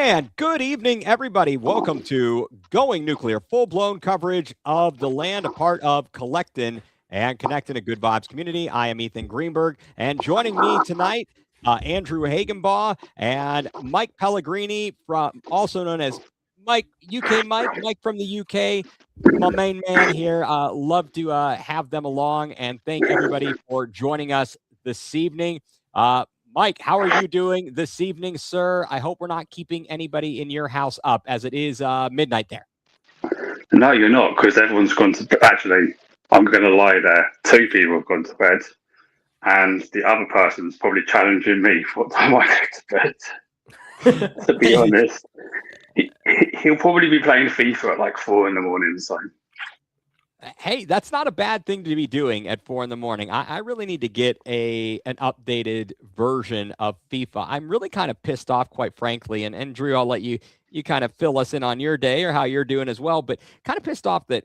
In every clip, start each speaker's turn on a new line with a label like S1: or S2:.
S1: And good evening, everybody. Welcome to Going nuCLEar, full-blown coverage of the land, a part of Collectin' and Connecting a Good Vibes community. I am Ethan Greenberg, and joining me tonight, Andrew Hagenbaugh and Mike Pellegrini, from also known as Mike Mike from the UK. My main man here. Love to have them along, and thank everybody for joining us this evening. Mike, how are you doing this evening, sir? I hope we're not keeping anybody in your house up, as it is midnight there.
S2: No, you're not, because everyone's gone to bed. Actually, I'm going to lie there. 2 people have gone to bed, and the other person's probably challenging me for what time I go to bed. To be honest, he'll probably be playing FIFA at like 4 a.m. So.
S1: Hey, that's not a bad thing to be doing at 4 a.m. I really need to get an updated version of FIFA. I'm really kind of pissed off, quite frankly. And Drew, I'll let you kind of fill us in on your day or how you're doing as well. But kind of pissed off that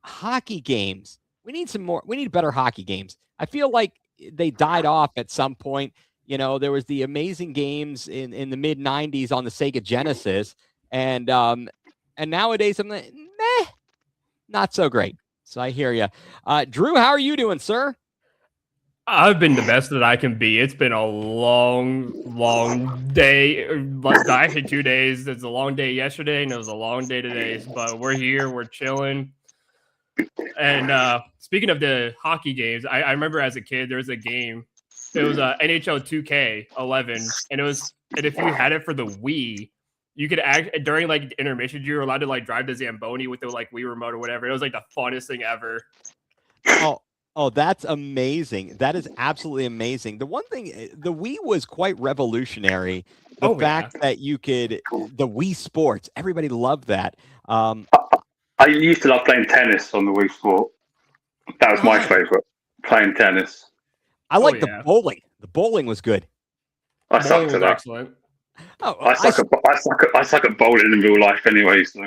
S1: hockey games, we need better hockey games. I feel like they died off at some point. You know, there was the amazing games in the mid 90s on the Sega Genesis. And nowadays I'm like, meh, not so great. So I hear you. Drew, how are you doing, sir?
S3: I've been the best that I can be. It's been a long day. Actually, 2 days. It was a long day yesterday, and it was a long day today. But we're here. We're chilling. And speaking of the hockey games, I remember as a kid, there was a game. It was NHL 2K11, and if you had it for the Wii, you could act during like intermission. You were allowed to like drive the Zamboni with the like Wii remote or whatever. It was like the funnest thing ever.
S1: Oh, that's amazing. That is absolutely amazing. The one thing, the Wii was quite revolutionary. The fact that you could, the Wii Sports, everybody loved that.
S2: I used to love playing tennis on the Wii Sport. That was my favorite, playing tennis.
S1: I like the bowling. The bowling was good.
S2: I sucked at that.
S3: Excellent.
S2: Oh, I suck at bowling in real life anyway. So.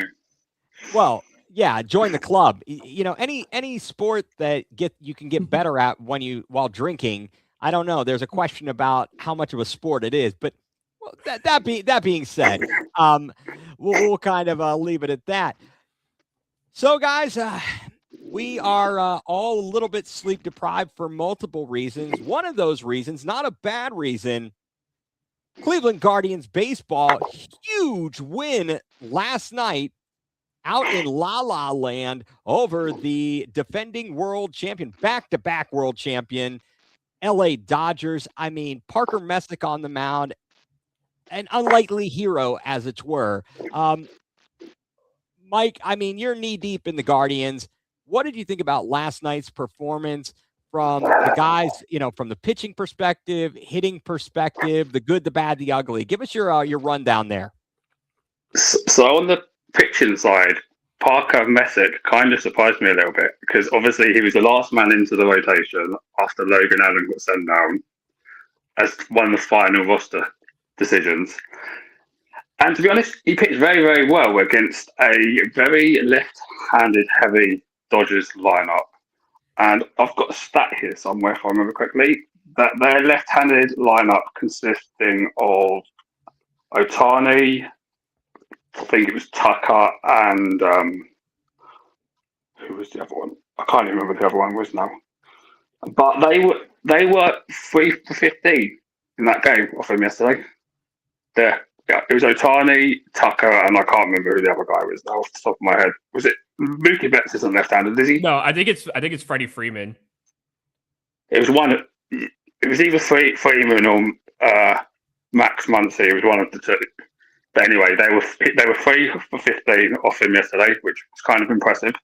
S1: Well, yeah, join the club. You know, any sport that you can get better at while drinking. I don't know. There's a question about how much of a sport it is, but well, that being said, we'll kind of leave it at that. So, guys, we are all a little bit sleep deprived for multiple reasons. One of those reasons, not a bad reason. Cleveland Guardians baseball, huge win last night out in La La Land over the defending world champion, back-to-back world champion, LA Dodgers. I mean, Parker Messick on the mound, an unlikely hero, as it were. Mike, I mean, you're knee-deep in the Guardians. What did you think about last night's performance from the guys, from the pitching perspective, hitting perspective, the good, the bad, the ugly? Give us your rundown there.
S2: So on the pitching side, Parker Messick kind of surprised me a little bit because obviously he was the last man into the rotation after Logan Allen got sent down as one of the final roster decisions. And to be honest, he pitched very, very well against a very left-handed heavy Dodgers lineup. And I've got a stat here somewhere, if I remember correctly, that their left-handed lineup consisting of Ohtani, I think it was Tucker, and who was the other one? I can't even remember who the other one was now. But they were 3 for 15 in that game off him yesterday. Yeah, it was Ohtani, Tucker, and I can't remember who the other guy was now off the top of my head. Was it Mookie Betts isn't left-handed, is he?
S3: No, I think it's Freddie Freeman.
S2: It was one. It was either Freeman or Max Muncy. It was one of the two. But anyway, they were 3 for 15 off him yesterday, which was kind of impressive.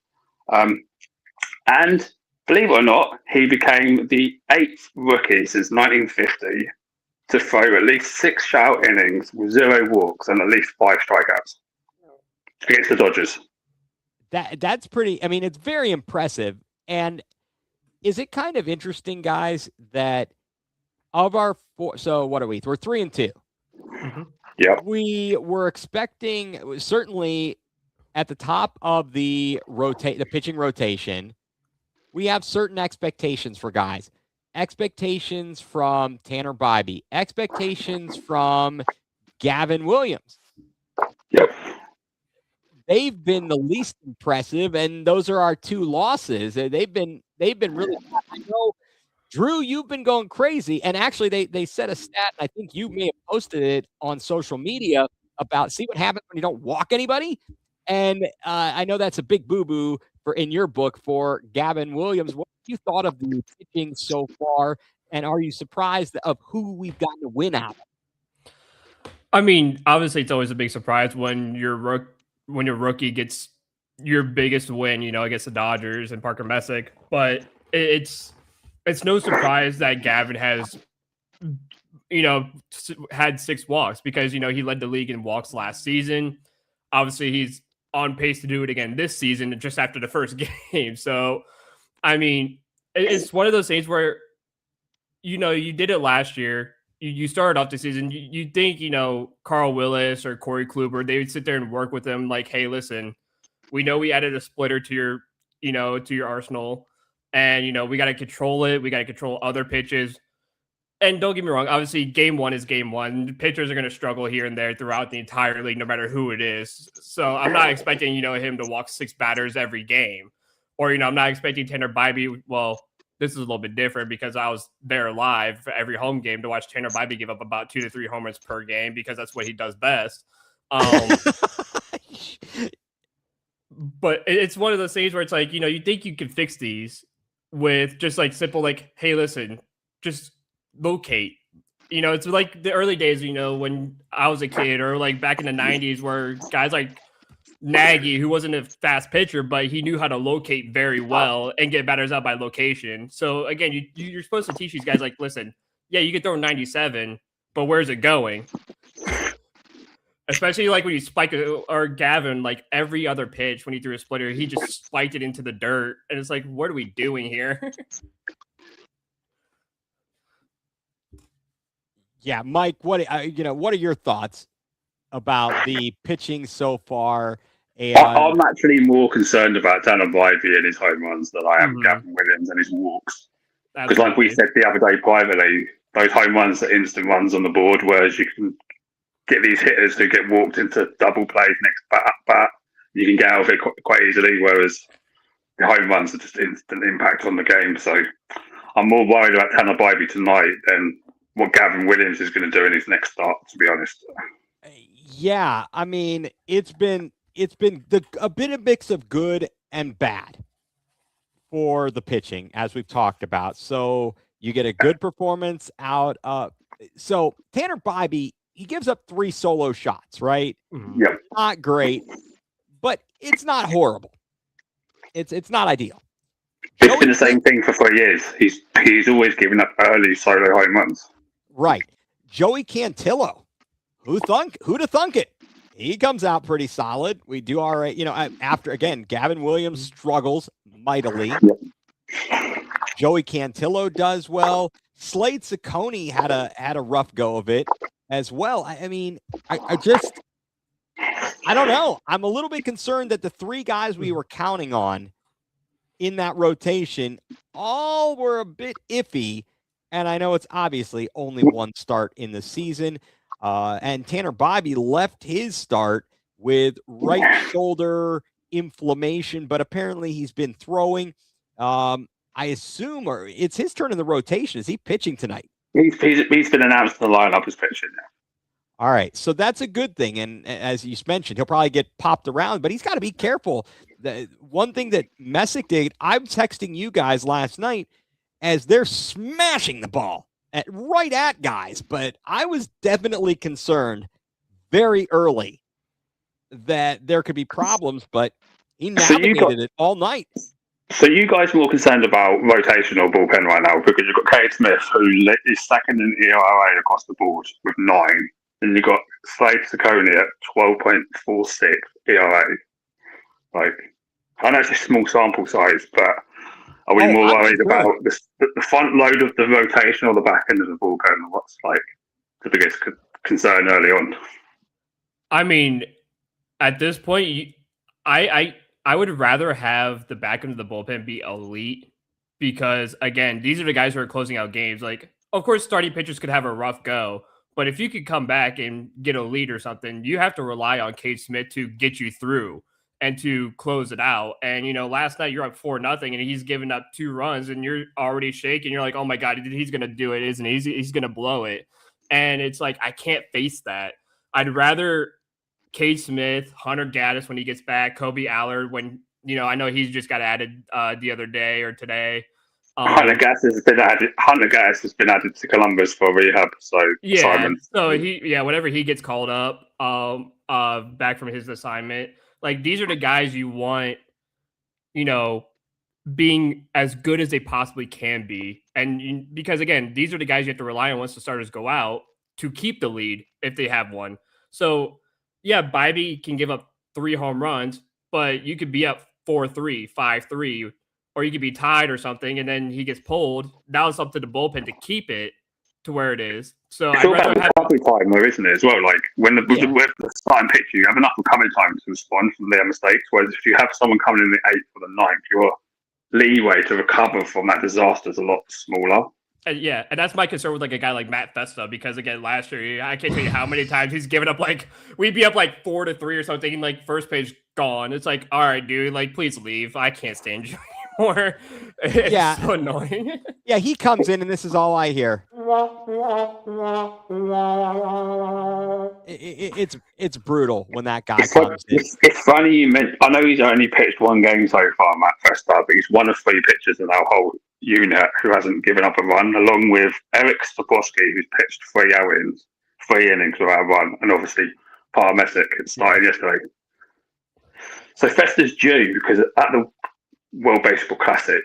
S2: And believe it or not, he became the 8th rookie since 1950 to throw at least 6 shutout innings with 0 walks and at least 5 strikeouts against the Dodgers.
S1: That's pretty. I mean, it's very impressive. And is it kind of interesting, guys, that of our 4? So what are we? We're 3 and 2.
S3: Mm-hmm.
S2: Yeah,
S1: we were expecting, certainly at the top of the pitching rotation, we have certain expectations for guys. Expectations from Tanner Bybee, expectations from Gavin Williams.
S2: Yep.
S1: They've been the least impressive, and those are our 2 losses. They've been really bad. I know, Drew, you've been going crazy, and actually they set a stat, and I think you may have posted it on social media about see what happens when you don't walk anybody. And I know that's a big boo-boo in your book for Gavin Williams. What have you thought of the pitching so far, and are you surprised of who we've gotten to win out of?
S3: I mean, obviously, it's always a big surprise when your rookie gets your biggest win, against the Dodgers and Parker Messick. But it's no surprise that Gavin has, had 6 walks because he led the league in walks last season. Obviously, he's on pace to do it again this season, just after the first game. So, I mean, it's one of those things where, you did it last year. You started off the season. You think, Carl Willis or Corey Kluber, they would sit there and work with them like, hey, listen, we know we added a splitter to your, to your arsenal. And, we got to control it. We got to control other pitches. And don't get me wrong, obviously, game 1 is game 1. Pitchers are going to struggle here and there throughout the entire league, no matter who it is. So I'm not expecting, him to walk 6 batters every game. Or, I'm not expecting Tanner Bybee. Well, this is a little bit different because I was there live for every home game to watch Tanner Bybee give up about 2 to 3 homers per game because that's what he does best. But it's one of those things where it's like, you think you can fix these with just like simple, like, hey, listen, just locate. It's like the early days, when I was a kid, or like back in the 90s where guys like Nagy, who wasn't a fast pitcher, but he knew how to locate very well and get batters out by location. So again, you're supposed to teach these guys like, listen, yeah, you can throw 97, but where's it going? Especially like when you spike or Gavin, like every other pitch when he threw a splitter, he just spiked it into the dirt. And it's like, what are we doing here?
S1: Yeah, Mike, what are your thoughts about the pitching so far? And
S2: I'm actually more concerned about Tanner Bybee and his home runs than I am Gavin Williams and his walks. Because like we said the other day privately, those home runs are instant runs on the board, whereas you can get these hitters who get walked into double plays next bat. You can get out of it quite easily, whereas the home runs are just instant impact on the game. So I'm more worried about Tanner Bybee tonight than what Gavin Williams is going to do in his next start, to be honest.
S1: Yeah, I mean, it's been a bit of mix of good and bad for the pitching, as we've talked about. So you get a good performance out of. So Tanner Bybee, he gives up 3 solo shots, right?
S2: Yep.
S1: Not great, but it's not horrible. It's not ideal.
S2: It's been the same thing for 3 years. He's always giving up early solo home runs.
S1: Right. Joey Cantillo. Who'd have thunk it? He comes out pretty solid. We do all right. After, again, Gavin Williams struggles mightily. Yep. Joey Cantillo does well. Slade Ciccone had a rough go of it as well. I mean, I don't know. I'm a little bit concerned that the 3 guys we were counting on in that rotation all were a bit iffy. And I know it's obviously only 1 start in the season. And Tanner Bybee left his start with right shoulder inflammation, but apparently he's been throwing. I assume, or it's his turn in the rotation. Is he pitching tonight?
S2: He's been announced in the lineup as pitching now.
S1: All right, so that's a good thing. And as you mentioned, he'll probably get popped around, but he's got to be careful. The one thing that Messick did, I'm texting you guys last night as they're smashing the ball right at guys, but I was definitely concerned very early that there could be problems, but he navigated it all night.
S2: So you guys are more concerned about rotation or bullpen right now because you've got Cade Smith, who is second in ERA across the board with 9, and you've got Slade Ciccone at 12.46 ERA. Like, I know it's a small sample size, but are we more worried about the front load of the rotation or the back end of the bullpen? What's like the biggest concern early on?
S3: I mean, at this point, I would rather have the back end of the bullpen be elite because, again, these are the guys who are closing out games. Like, of course, starting pitchers could have a rough go, But if you could come back and get a lead or something, you have to rely on Cade Smith to get you through and to close it out. And, last night you're up 4-0 and he's given up 2 runs and you're already shaking. You're like, oh my God, he's going to do it, isn't he? He's going to blow it. And it's like, I can't face that. I'd rather Cade Smith, Hunter Gaddis when he gets back, Kobe Allard when, I know he's just got added the other day or today.
S2: Hunter Gaddis has been added to Columbus for rehab. So
S3: whenever he gets called up back from his assignment, like these are the guys you want, being as good as they possibly can be. And because again, these are the guys you have to rely on once the starters go out to keep the lead if they have one. So yeah, Bibee can give up 3 home runs, but you could be up 4-3, 5-3, or you could be tied or something, and then he gets pulled. Now it's up to the bullpen to keep it to where it is. So
S2: it's all about recovery time, though, isn't it? As well, like with the starting pitcher, you have enough recovery time to respond from their mistakes. Whereas if you have someone coming in the 8th or the 9th, your leeway to recover from that disaster is a lot smaller.
S3: And that's my concern with like a guy like Matt Festa, because again, last year I can't tell you how many times he's given up we'd be up 4-3 or something, and first page gone. It's like, all right, dude, please leave. I can't stand you anymore. It's so annoying.
S1: Yeah, he comes in and this is all I hear. It's brutal when that guy comes in.
S2: It's funny you mentioned. I know he's only pitched 1 game so far, Matt Festa, but he's one of 3 pitchers in our whole unit who hasn't given up a run, along with Eric Stokowski, who's pitched 3 innings without a run, and obviously Paramesic had started yesterday. So Festa's due, because at the World Baseball Classic,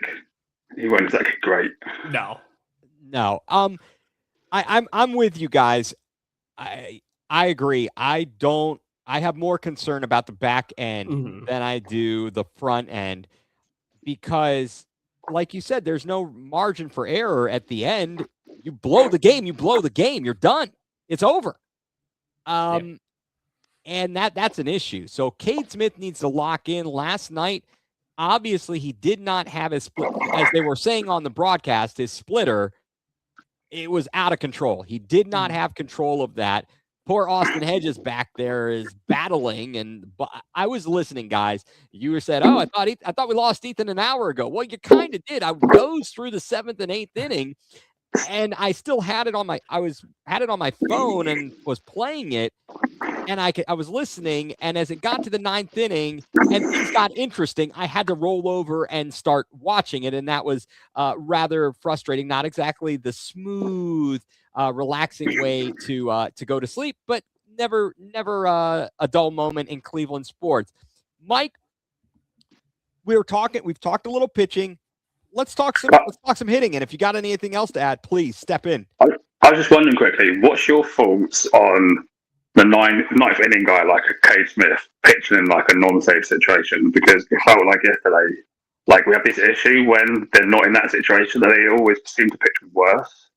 S2: he wasn't exactly great.
S1: No. I'm with you guys. I agree. I have more concern about the back end than I do the front end, because like you said, there's no margin for error at the end. You blow the game, you're done. It's over. And that's an issue. So Cade Smith needs to lock in. Last night, obviously he did not have his split, as they were saying on the broadcast, his splitter. It was out of control. He did not have control of that. Poor Austin Hedges back there is battling, and I was listening, guys. You said, "Oh, I thought we lost Ethan an hour ago." Well, you kind of did. I goes through the 7th and 8th inning, and I still had it on my. I had it on my phone and was playing it, and I was listening. And as it got to the 9th inning and things got interesting, I had to roll over and start watching it, and that was rather frustrating. Not exactly the smooth, relaxing way to go to sleep, but never a dull moment in Cleveland sports. Mike, we've talked a little pitching. Let's talk some hitting, and if you got anything else to add, please step in.
S2: I was just wondering quickly, what's your thoughts on the 9th inning guy like a Cade Smith pitching in a non-save situation? Because it felt like yesterday, we have this issue when they're not in that situation, that they always seem to pitch worse.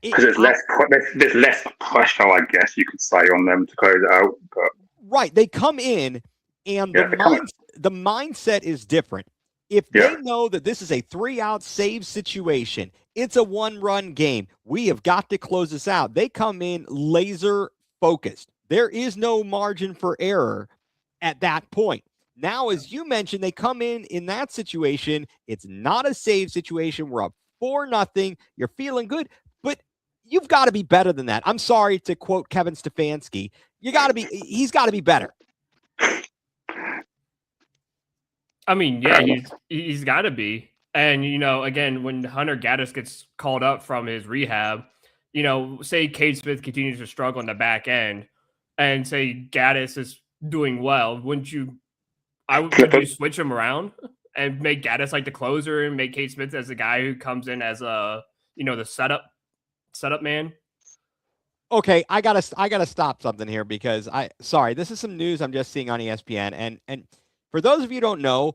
S2: Because there's less pressure, I guess you could say, on them to close it out. But
S1: right, they come in, and the mindset is different. If they know that this is a 3-out save situation, it's a 1-run game, we have got to close this out. They come in laser focused. There is no margin for error at that point. Now, as you mentioned, they come in that situation. It's not a save situation. We're up 4-0. You're feeling good, but you've got to be better than that. I'm sorry to quote Kevin Stefanski. He's got to be better.
S3: I mean, yeah, he's got to be. And, again, when Hunter Gaddis gets called up from his rehab, say Cade Smith continues to struggle in the back end and say Gaddis is doing well, would you switch him around and make Gaddis the closer and make Cade Smith as the guy who comes in as the setup man?
S1: Okay, I gotta stop something here, because this is some news I'm just seeing on ESPN, and for those of you who don't know,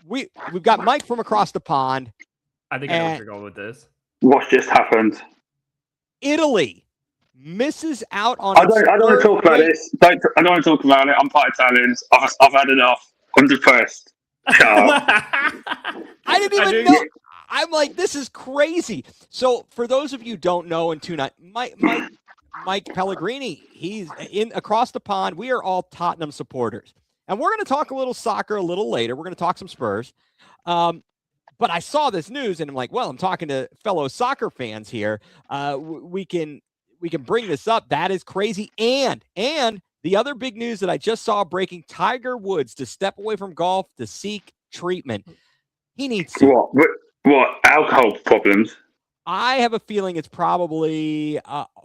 S1: we've got Mike from across the pond.
S3: I think I know where you're going with this.
S2: What just happened?
S1: Italy misses out on.
S2: I don't want to talk about this. I don't want to talk about it. I'm part Italian. I've had enough. I'm depressed. Shut up.
S1: I didn't even know. I'm like, this is crazy. So for those of you who don't know and tune out, Mike Pellegrini, he's in across the pond. We are all Tottenham supporters. And we're going to talk a little soccer a little later. We're going to talk some Spurs. But I saw this news and I'm like, well, I'm talking to fellow soccer fans here. We can bring this up. That is crazy. And the other big news that I just saw breaking, Tiger Woods to step away from golf to seek treatment. He needs to.
S2: What alcohol problems?
S1: I have a feeling it's probably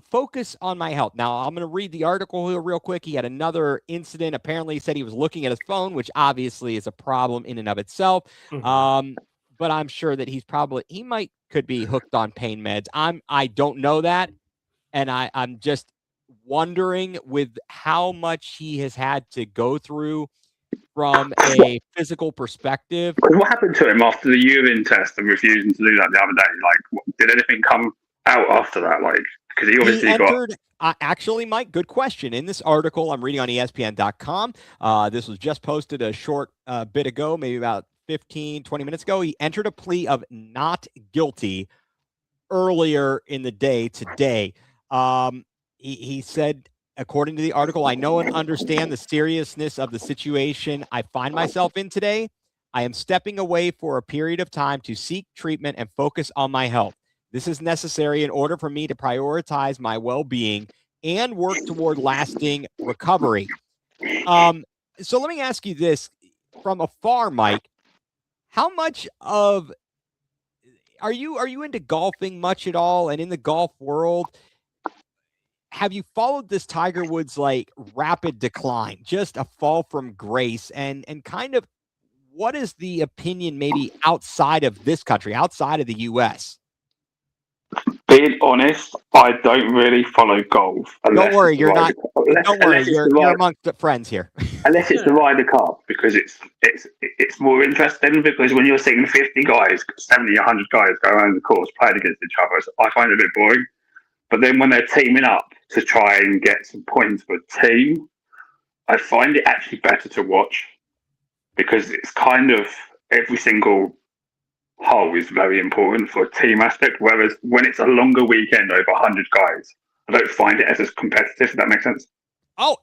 S1: focus on my health. Now, I'm going to read the article here real quick. He had another incident. Apparently, he said he was looking at his phone, which obviously is a problem in and of itself. Mm-hmm. But I'm sure that could be hooked on pain meds. I don't know that. And I'm just wondering with how much he has had to go through from a physical perspective.
S2: What happened to him after the urine test and refusing to do that the other day? Like, did anything come out after that? Like, because he obviously got...
S1: Actually, Mike, good question. In this article I'm reading on ESPN.com, this was just posted a short bit ago, maybe about 15, 20 minutes ago. He entered a plea of not guilty earlier in the day today. He said, according to the article, I know and understand the seriousness of the situation I find myself in today. I am stepping away for a period of time to seek treatment and focus on my health. This is necessary in order for me to prioritize my well-being and work toward lasting recovery. So let me ask you this from afar, Mike. How much of are you into golfing much at all? And in the golf world, have you followed this Tiger Woods like rapid decline, just a fall from grace, and kind of what is the opinion maybe outside of this country, outside of the U.S.?
S2: Being honest, I don't really follow golf.
S1: Don't worry, you're not. Don't worry, you're amongst the friends here.
S2: Unless it's the Ryder Cup, because it's more interesting. Because when you're seeing 50 guys, 70, 100 guys go around the course playing against each other, so I find it a bit boring. But then when they're teaming up to try and get some points for a team, I find it actually better to watch because it's kind of every single hole is very important for a team aspect. Whereas when it's a longer weekend over 100 guys, I don't find it as competitive. If that makes sense.
S1: Oh,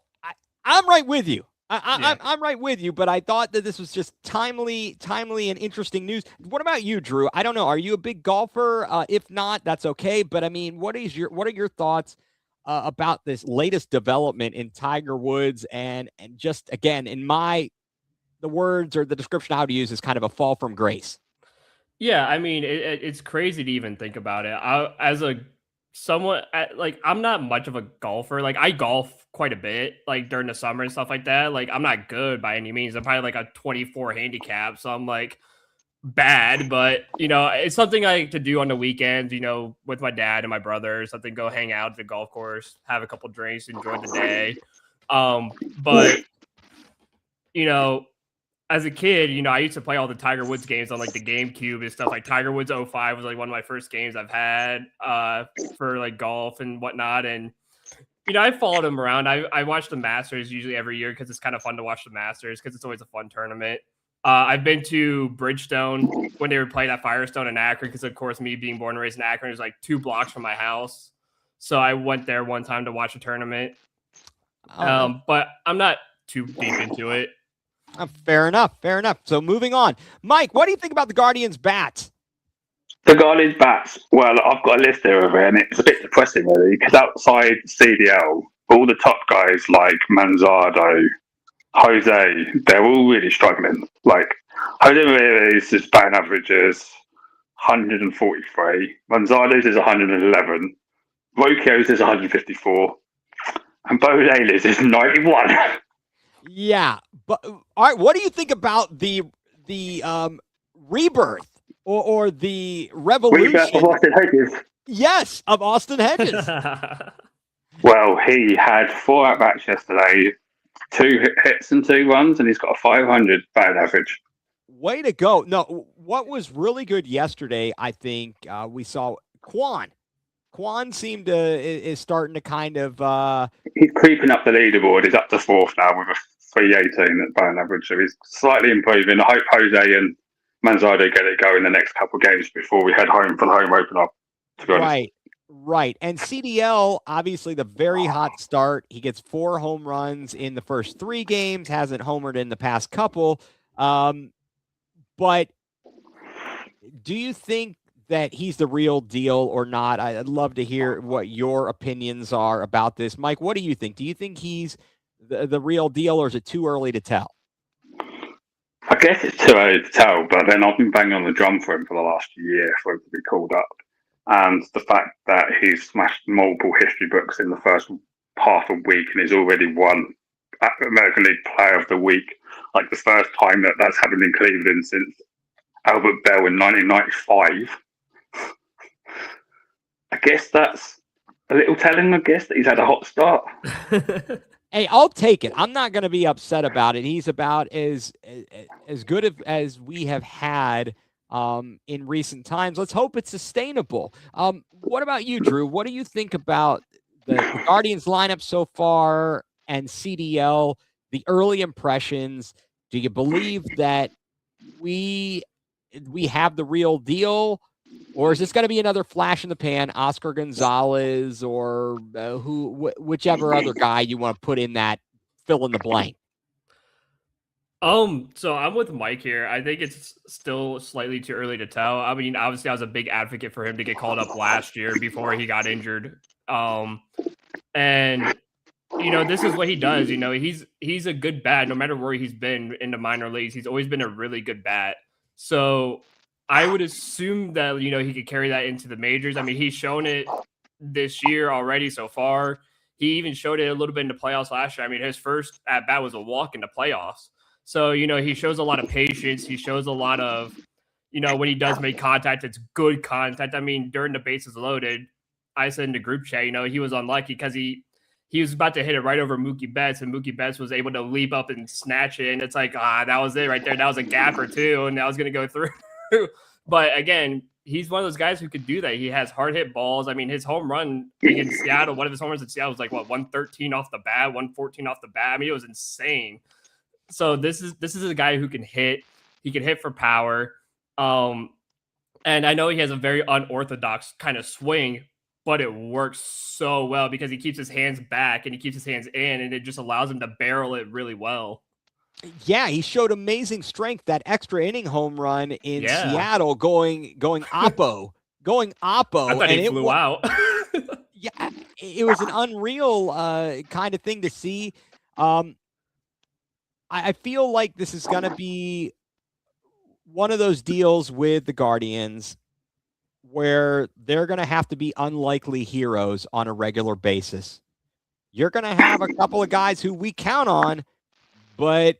S1: I'm right with you. I'm right with you, but I thought that this was just timely and interesting news. What about you, Drew? I don't know. Are you a big golfer? If not, that's okay. But I mean, what are your thoughts about this latest development in Tiger Woods and just again, in the words or the description I would use is kind of a fall from grace.
S3: Yeah, I mean, it's crazy to even think about it. I'm not much of a golfer. Like, I golf quite a bit, like during the summer and stuff like that. Like, I'm not good by any means. I'm probably like a 24 handicap, so I'm like bad. But it's something I like to do on the weekends. With my dad and my brother, something go hang out at the golf course, have a couple drinks, enjoy the day. But as a kid, I used to play all the Tiger Woods games on like the GameCube and stuff. Like Tiger Woods 05 was like one of my first games I've had for like golf and whatnot. And, I followed him around. I watch the Masters usually every year because it's kind of fun to watch the Masters because it's always a fun tournament. I've been to Bridgestone when they were playing at Firestone in Akron because, of course, me being born and raised in Akron, it was like 2 blocks from my house. So I went there one time to watch a tournament. But I'm not too deep into it.
S1: Fair enough. So moving on. Mike, what do you think about the Guardians' bats?
S2: The Guardians' bats? Well, I've got a list there of it, and it's a bit depressing, really, because outside CDL, all the top guys like Manzardo, Jose, they're all really struggling. Like, Jose Ramirez's batting average is 143, Manzardo's is 111, Rocchio's is 154, and Bo Daley's is 91.
S1: Yeah, but all right. What do you think about the rebirth or the revolution?
S2: Rebirth of Austin Hedges.
S1: Yes, of Austin Hedges.
S2: Well, he had 4 at-bats yesterday, 2 hits and 2 runs, and he's got a 500 batting average.
S1: Way to go! No, what was really good yesterday, I think we saw Quan. Quan is starting to kind of...
S2: He's creeping up the leaderboard. He's up to 4th now with a 318 at batting average, so he's slightly improving. I hope Jose and Manzardo get it going the next couple of games before we head home for the home opener, to be honest.
S1: Right. And CDL, obviously the very hot start. He gets 4 home runs in the first 3 games, hasn't homered in the past couple. But do you think that he's the real deal or not? I'd love to hear what your opinions are about this. Mike, what do you think? Do you think he's the real deal, or is it too early to tell?
S2: I guess it's too early to tell, but then I've been banging on the drum for him for the last year for him to be called up. And the fact that he's smashed multiple history books in the first half a week and he's already won American League Player of the Week, like the first time that's happened in Cleveland since Albert Bell in 1995. I guess that's a little telling, I guess, that he's had a hot start.
S1: Hey, I'll take it. I'm not going to be upset about it. He's about as good as we have had in recent times. Let's hope it's sustainable. What about you, Drew? What do you think about the Guardians lineup so far and CDL, the early impressions? Do you believe that we have the real deal? Or is this going to be another flash in the pan, Oscar Gonzalez or whichever other guy you want to put in that fill in the blank?
S3: So I'm with Mike here. I think it's still slightly too early to tell. I mean, obviously, I was a big advocate for him to get called up last year before he got injured. And this is what he does. He's a good bat no matter where he's been in the minor leagues. He's always been a really good bat. So I would assume that, he could carry that into the majors. I mean, he's shown it this year already so far. He even showed it a little bit in the playoffs last year. I mean, his first at bat was a walk in the playoffs. So, he shows a lot of patience. He shows a lot of, when he does make contact, it's good contact. I mean, during the bases loaded, I said in the group chat, he was unlucky because he was about to hit it right over Mookie Betts, and Mookie Betts was able to leap up and snatch it. And it's like, that was it right there. That was a gapper too, and that was going to go through. But again, he's one of those guys who could do that. He has hard hit balls. I mean, his home run against Seattle, one of his home runs in Seattle was like 113 off the bat, 114 off the bat. I mean, it was insane. So this is a guy who can hit. He can hit for power. And I know he has a very unorthodox kind of swing, but it works so well because he keeps his hands back and he keeps his hands in, and it just allows him to barrel it really well.
S1: Yeah, he showed amazing strength. That extra inning home run in Seattle, going oppo.
S3: I thought he flew out.
S1: Yeah, it was an unreal kind of thing to see. I feel like this is going to be one of those deals with the Guardians where they're going to have to be unlikely heroes on a regular basis. You're going to have a couple of guys who we count on, but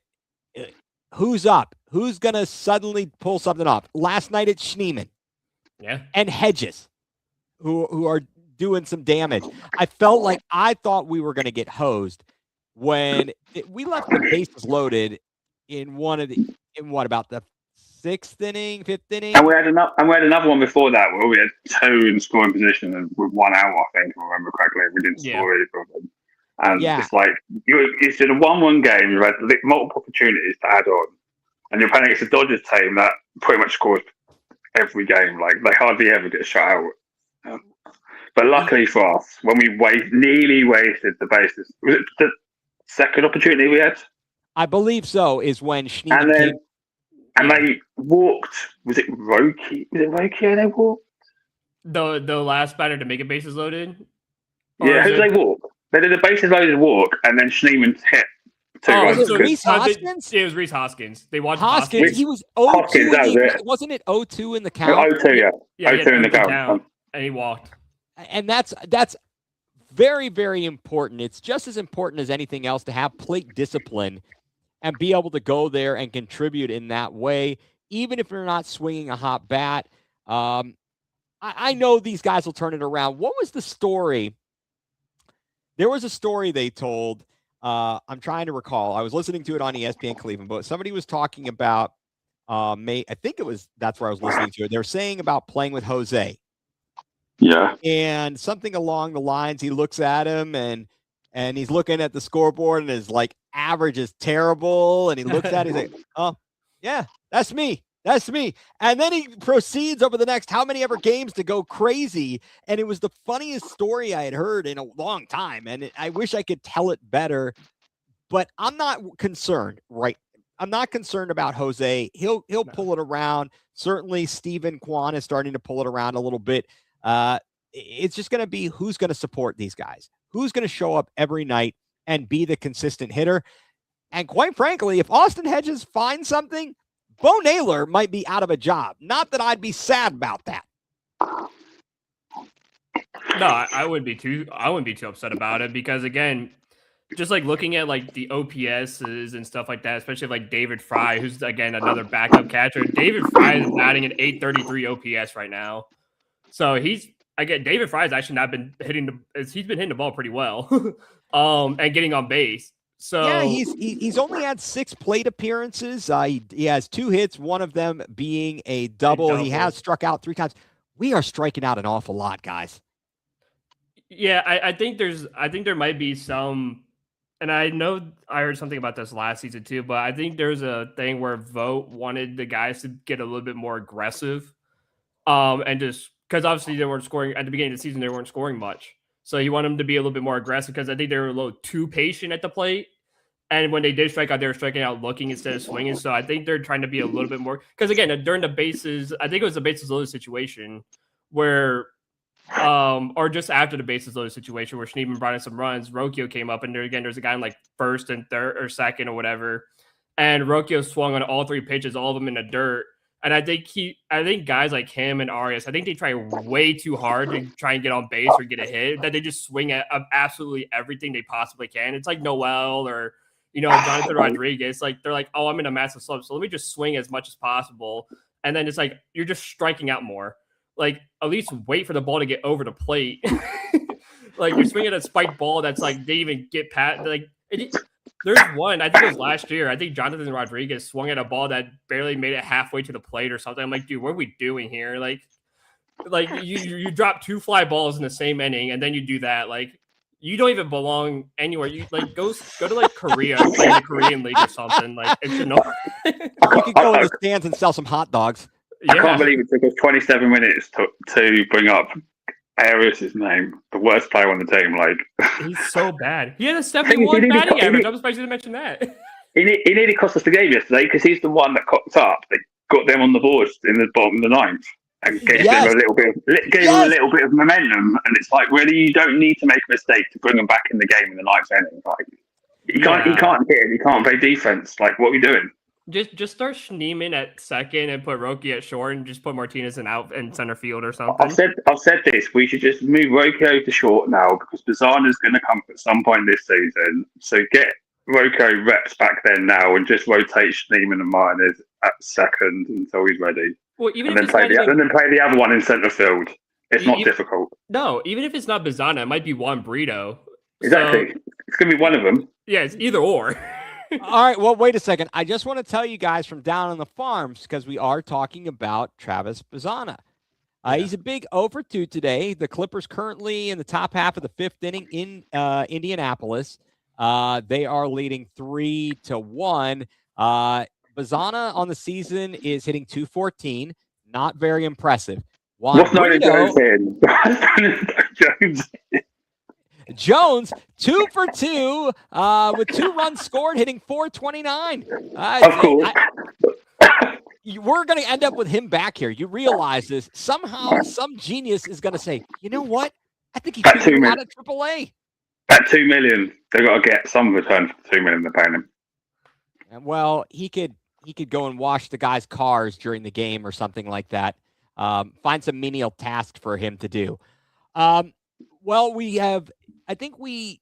S1: who's up? Who's going to suddenly pull something off? Last night it's Schneemann and Hedges, who are doing some damage. I thought we were going to get hosed when we left the bases loaded in about the 6th inning, 5th inning.
S2: And we had another one before that where we had 2 in scoring position and with 1 out, I think, if I remember correctly. We didn't score either of them. And it's like, it's in a 1-1 game, you've had multiple opportunities to add on. And you're playing against a Dodgers team that pretty much scores every game. Like, they hardly ever get shut out. But luckily for us, when we nearly wasted the bases, was it the second opportunity we had?
S1: I believe so, is when Schneemann came.
S2: And they walked. Was it Roki? They walked?
S3: The last batter to make it bases loaded?
S2: Yeah, who did they walk? They did a bases loaded walk, and then Schneemann hit 2 runs.
S1: Was it Rhys Hoskins?
S3: It was Rhys Hoskins. They watched
S1: Hoskins. He was 0-2.
S2: Hoskins, that was it.
S1: Wasn't it 0-2 in the count?
S2: 0-2, yeah. 0-2 in the count.
S3: And he walked.
S1: And that's very, very important. It's just as important as anything else to have plate discipline and be able to go there and contribute in that way, even if you're not swinging a hot bat. I know these guys will turn it around. What was the story? There was a story they told. I'm trying to recall. I was listening to it on ESPN Cleveland, but somebody was talking about I think that's where I was listening to it. They're saying about playing with Jose.
S2: Yeah.
S1: And something along the lines, he looks at him and he's looking at the scoreboard and his average is terrible. And he looks at it, he's like, oh, yeah, that's me. That's me. And then he proceeds over the next how many ever games to go crazy. And it was the funniest story I had heard in a long time. And I wish I could tell it better, but I'm not concerned, right? I'm not concerned about Jose. He'll pull it around. Certainly Stephen Kwan is starting to pull it around a little bit. It's just going to be who's going to support these guys, who's going to show up every night and be the consistent hitter. And quite frankly, if Austin Hedges finds something, Bo Naylor might be out of a job. Not that I'd be sad about that.
S3: No, I wouldn't be too upset about it because again, just like looking at like the OPSs and stuff like that, especially like David Fry, who's again another backup catcher. David Fry is batting an 833 OPS right now. So David Fry has actually not been he's been hitting the ball pretty well. And getting on base. So
S1: yeah, he's only had 6 plate appearances. He has 2 hits, one of them being a double. He has struck out 3 times. We are striking out an awful lot, guys.
S3: Yeah, I think there might be some, and I know I heard something about this last season too, but I think there's a thing where Vogt wanted the guys to get a little bit more aggressive, and just because obviously they weren't scoring at the beginning of the season, they weren't scoring much. So you want them to be a little bit more aggressive because I think they were a little too patient at the plate. And when they did strike out, they were striking out looking instead of swinging. So I think they're trying to be a little bit more because again, during the bases, I think it was the bases loaded situation where, or just after the bases loaded situation where Schneeman brought in some runs, Rocchio came up and there's a guy in like first and third or second or whatever. And Rocchio swung on all 3 pitches, all of them in the dirt. And I think guys like him and Arias, I think they try way too hard to try and get on base or get a hit, that they just swing at absolutely everything they possibly can. It's like Noel or, Jonathan Rodriguez. Like, they're like, oh, I'm in a massive slump, so let me just swing as much as possible. And then it's like, you're just striking out more. Like, at least wait for the ball to get over the plate. Like, you're swinging a spiked ball that's like, they even get past, like, there's one, I think it was last year. I think Jonathan Rodriguez swung at a ball that barely made it halfway to the plate or something. I'm like, dude, what are we doing here? Like you drop 2 fly balls in the same inning, and then you do that. Like, you don't even belong anywhere. You like go to like Korea, play in the Korean league or something. Like, it's annoying.
S1: You could go in the stands and sell some hot dogs.
S2: I can't believe it took us 27 minutes to bring up Arias' name, the worst player on the team. Like,
S3: he's so bad. He had a 71 batting average. I'm surprised you didn't mention that.
S2: He nearly cost us the game yesterday because he's the one that cocked up. They got them on the board in the bottom of the 9th and gave them a little bit of momentum. And it's like, really, you don't need to make a mistake to bring them back in the game in the 9th inning. Like, he can't hit. He can't play defense. Like, what are we doing?
S3: Just start Schneeman at second and put Roki at short and just put Martinez in center field or something.
S2: I've said this. We should just move Rocco to short now because Bazana's going to come at some point this season. So get Rocco reps back then now and just rotate Schneeman and Martinez at second until he's ready.
S3: Well, even
S2: and then play the other one in center field. It's not difficult.
S3: No, even if it's not Bazana, it might be Juan Brito.
S2: Exactly. So, it's going to be one of them.
S3: Yeah, it's either or.
S1: All right, well, wait a second. I just want to tell you guys from down on the farms, because we are talking about Travis Bazana. He's a big 0 for 2 today. The Clippers currently in the top half of the 5th inning in Indianapolis. They are leading 3-1. Bazana on the season is hitting .214. Not very impressive.
S2: What's Jones in? Jones.
S1: Jones, 2 for 2 with 2 runs scored, hitting .429.
S2: Of course.
S1: We're going to end up with him back here. You realize this. Somehow, some genius is going to say, you know what? I think he should be out at AAA.
S2: That $2 million, they've got to get some return for the $2 million they're paying him.
S1: Well, he could go and wash the guys' cars during the game or something like that. Find some menial task for him to do. Well, I think we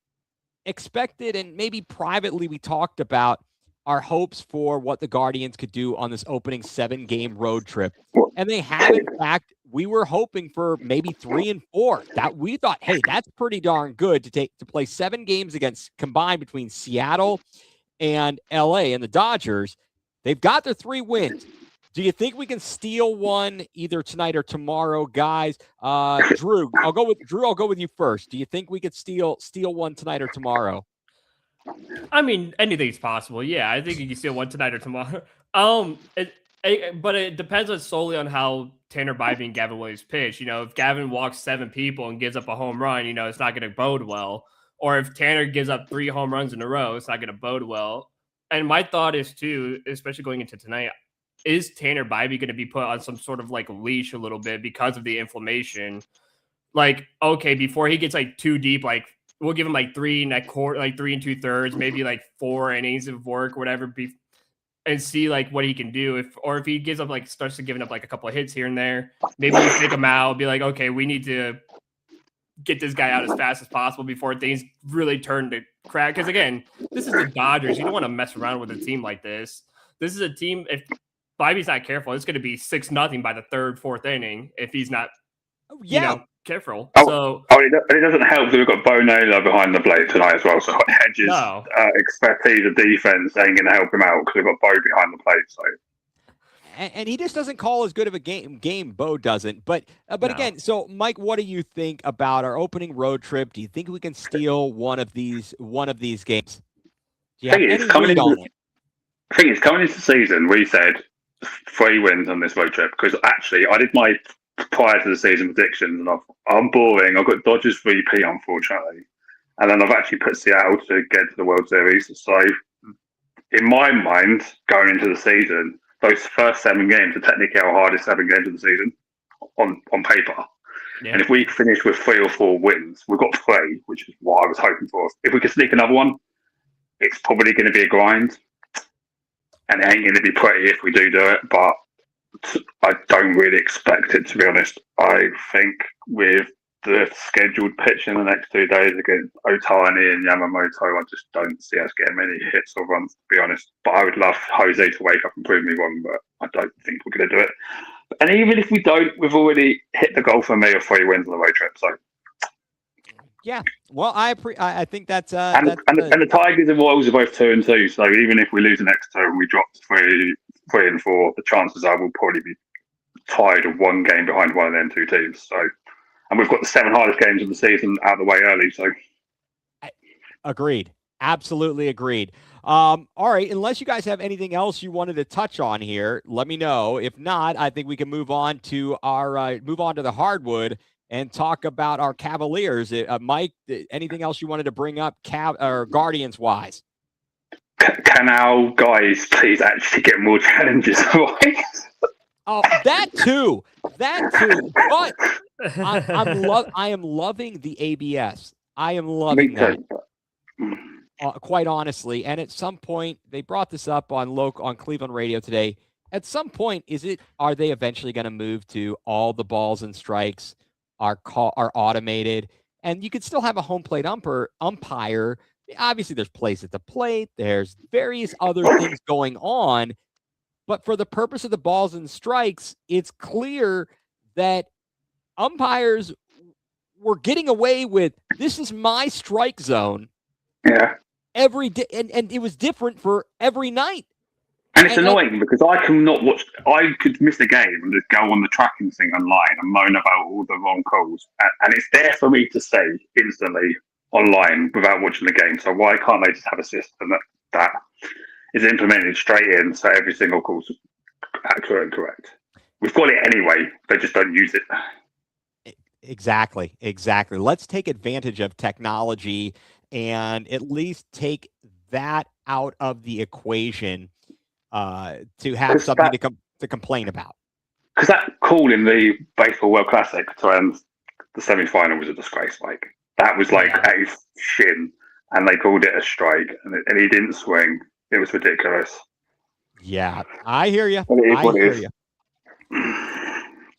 S1: expected, and maybe privately we talked about our hopes for what the Guardians could do on this opening 7-game road trip. And they have, in fact, we were hoping for maybe 3 and 4. That we thought, hey, that's pretty darn good to play 7 games combined between Seattle and LA and the Dodgers. They've got their 3 wins. Do you think we can steal one either tonight or tomorrow, guys? Drew, I'll go with you first. Do you think we could steal one tonight or tomorrow?
S3: I mean, anything's possible. Yeah, I think you can steal one tonight or tomorrow. But it depends solely on how Tanner Bybee and Gavin Williams pitch. If Gavin walks 7 people and gives up a home run, it's not going to bode well. Or if Tanner gives up 3 home runs in a row, it's not going to bode well. And my thought is too, especially going into tonight, is Tanner Bybee going to be put on some sort of like leash a little bit because of the inflammation? Like, okay, before he gets like too deep, like we'll give him like 3 in that quarter, like 3 2/3, maybe like 4 innings of work, whatever, and see like what he can do. If he gives up, like starts to giving up like a couple of hits here and there, maybe we take him out, be like, okay, we need to get this guy out as fast as possible before things really turn to crap. Because again, this is the Dodgers. You don't want to mess around with a team like this. This is a team, if Bybee's not careful, it's going to be 6-0 by the 3rd, 4th inning if he's not, careful.
S2: It doesn't help that we've got Bo Naylor behind the plate tonight as well. So Hedges' expertise of defense ain't going to help him out because we've got Bo behind the plate. So.
S1: And he just doesn't call as good of a game. Bo doesn't. But again, so Mike, what do you think about our opening road trip? Do you think we can steal one of these games? Do you have any read on it?
S2: I think it's coming into the season. We said 3 wins on this road trip because actually I did my prior to the season predictions, and I'm boring. I've got Dodgers VP, unfortunately, and then I've actually put Seattle to get to the World Series. So, in my mind, going into the season, those first 7 games are technically our hardest 7 games of the season on paper. Yeah. And if we finish with 3 or 4 wins, we've got 3, which is what I was hoping for. If we could sneak another one, it's probably going to be a grind, and it ain't going to be pretty if we do it, but I don't really expect it, to be honest. I think with the scheduled pitch in the next 2 days against Ohtani and Yamamoto, I just don't see us getting many hits or runs, to be honest. But I would love Jose to wake up and prove me wrong, but I don't think we're going to do it. And even if we don't, we've already hit the goal for me of 3 wins on the road trip. So,
S1: yeah, well, I think that's
S2: and the Tigers and Royals are both 2-2. So even if we lose the next 2 and we drop to 3 and 4, the chances are we'll probably be tied of 1 game behind one of them 2 teams. So, and we've got the 7 hardest games of the season out of the way early. So,
S1: agreed, absolutely agreed. All right, unless you guys have anything else you wanted to touch on here, let me know. If not, I think we can move on to the hardwood and talk about our Cavaliers. Mike, anything else you wanted to bring up, or Guardians wise?
S2: Can our guys please actually get more challenges?
S1: Oh, that too. But I am loving the ABS. I am loving that. Quite honestly, and at some point they brought this up on Cleveland radio today. At some point, are they eventually going to move to all the balls and strikes are automated, and you could still have a home plate umpire. Obviously, there's plays at the plate. There's various other things going on. But for the purpose of the balls and strikes, it's clear that umpires were getting away with, this is my strike zone.
S2: Yeah.
S1: Every day, and it was different for every night.
S2: And it's annoying because I cannot watch. I could miss the game and just go on the tracking thing online and moan about all the wrong calls, and it's there for me to say instantly online without watching the game. So why can't they just have a system that is implemented straight in so every single call's accurate and correct? We've got it anyway. They just don't use it.
S1: Exactly. Let's take advantage of technology and at least take that out of the equation to have something to complain about.
S2: Because that call in the Baseball World Classic to end the semi-final was a disgrace. Like, that was like a shin, and they called it a strike, and he didn't swing. It was ridiculous.
S1: Yeah, I hear you.
S2: I hear you.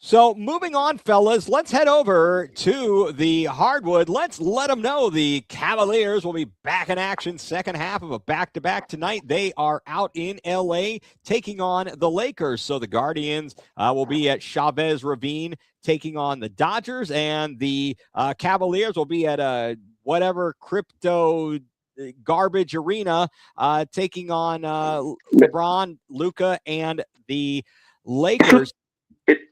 S1: So moving on, fellas, let's head over to the hardwood. Let's let them know the Cavaliers will be back in action second half of a back-to-back tonight. They are out in L.A. taking on the Lakers. So the Guardians will be at Chavez Ravine taking on the Dodgers, and the Cavaliers will be at whatever crypto garbage arena taking on LeBron, Luka, and the Lakers.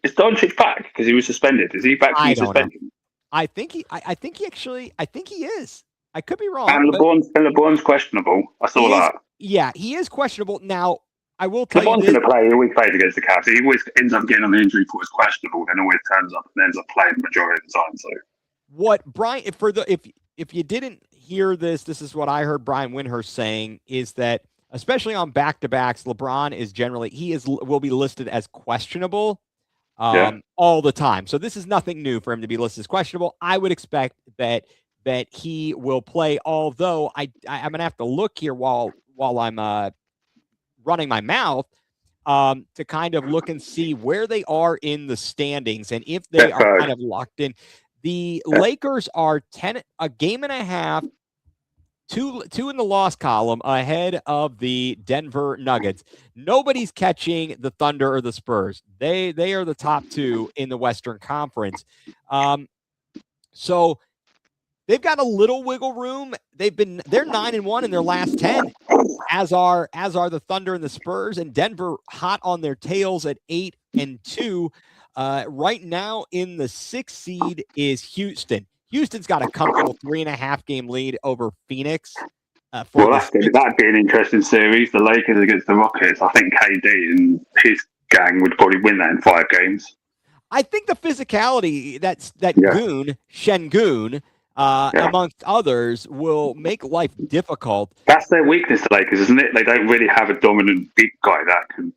S2: Is Doncic back because he was suspended? Is he back from suspension?
S1: I think he is. I could be wrong.
S2: And LeBron's questionable. I saw that.
S1: Yeah, he is questionable. Now, I will tell you
S2: LeBron's
S1: this.
S2: going to play. He always plays against the Cavs. He always ends up getting on the injury report as questionable, then always turns up and ends up playing the majority of the time. So,
S1: what Brian, if you didn't hear this, this is what I heard Brian Windhorst saying, is that especially on back-to-backs, LeBron is generally will be listed as questionable all the time. So this is nothing new for him to be listed as questionable. I would expect that he will play, although I'm gonna have to look here while I'm running my mouth to kind of look and see where they are in the standings and if they are kind of locked in. The Lakers are a game and a half, two in the loss column ahead of the Denver Nuggets. Nobody's catching the Thunder or the Spurs. They are the top two in the Western Conference. So they've got a little wiggle room. They're 9-1 in their last 10, as are the Thunder and the Spurs, and Denver hot on their tails at 8-2. Right now in the 6th seed is Houston. Houston's got a comfortable 3.5 game lead over Phoenix. That'd
S2: be an interesting series. The Lakers against the Rockets. I think KD and his gang would probably win that in 5 games.
S1: I think the physicality Goon, Şengün, amongst others, will make life difficult.
S2: That's their weakness, the Lakers, isn't it? They don't really have a dominant big guy that can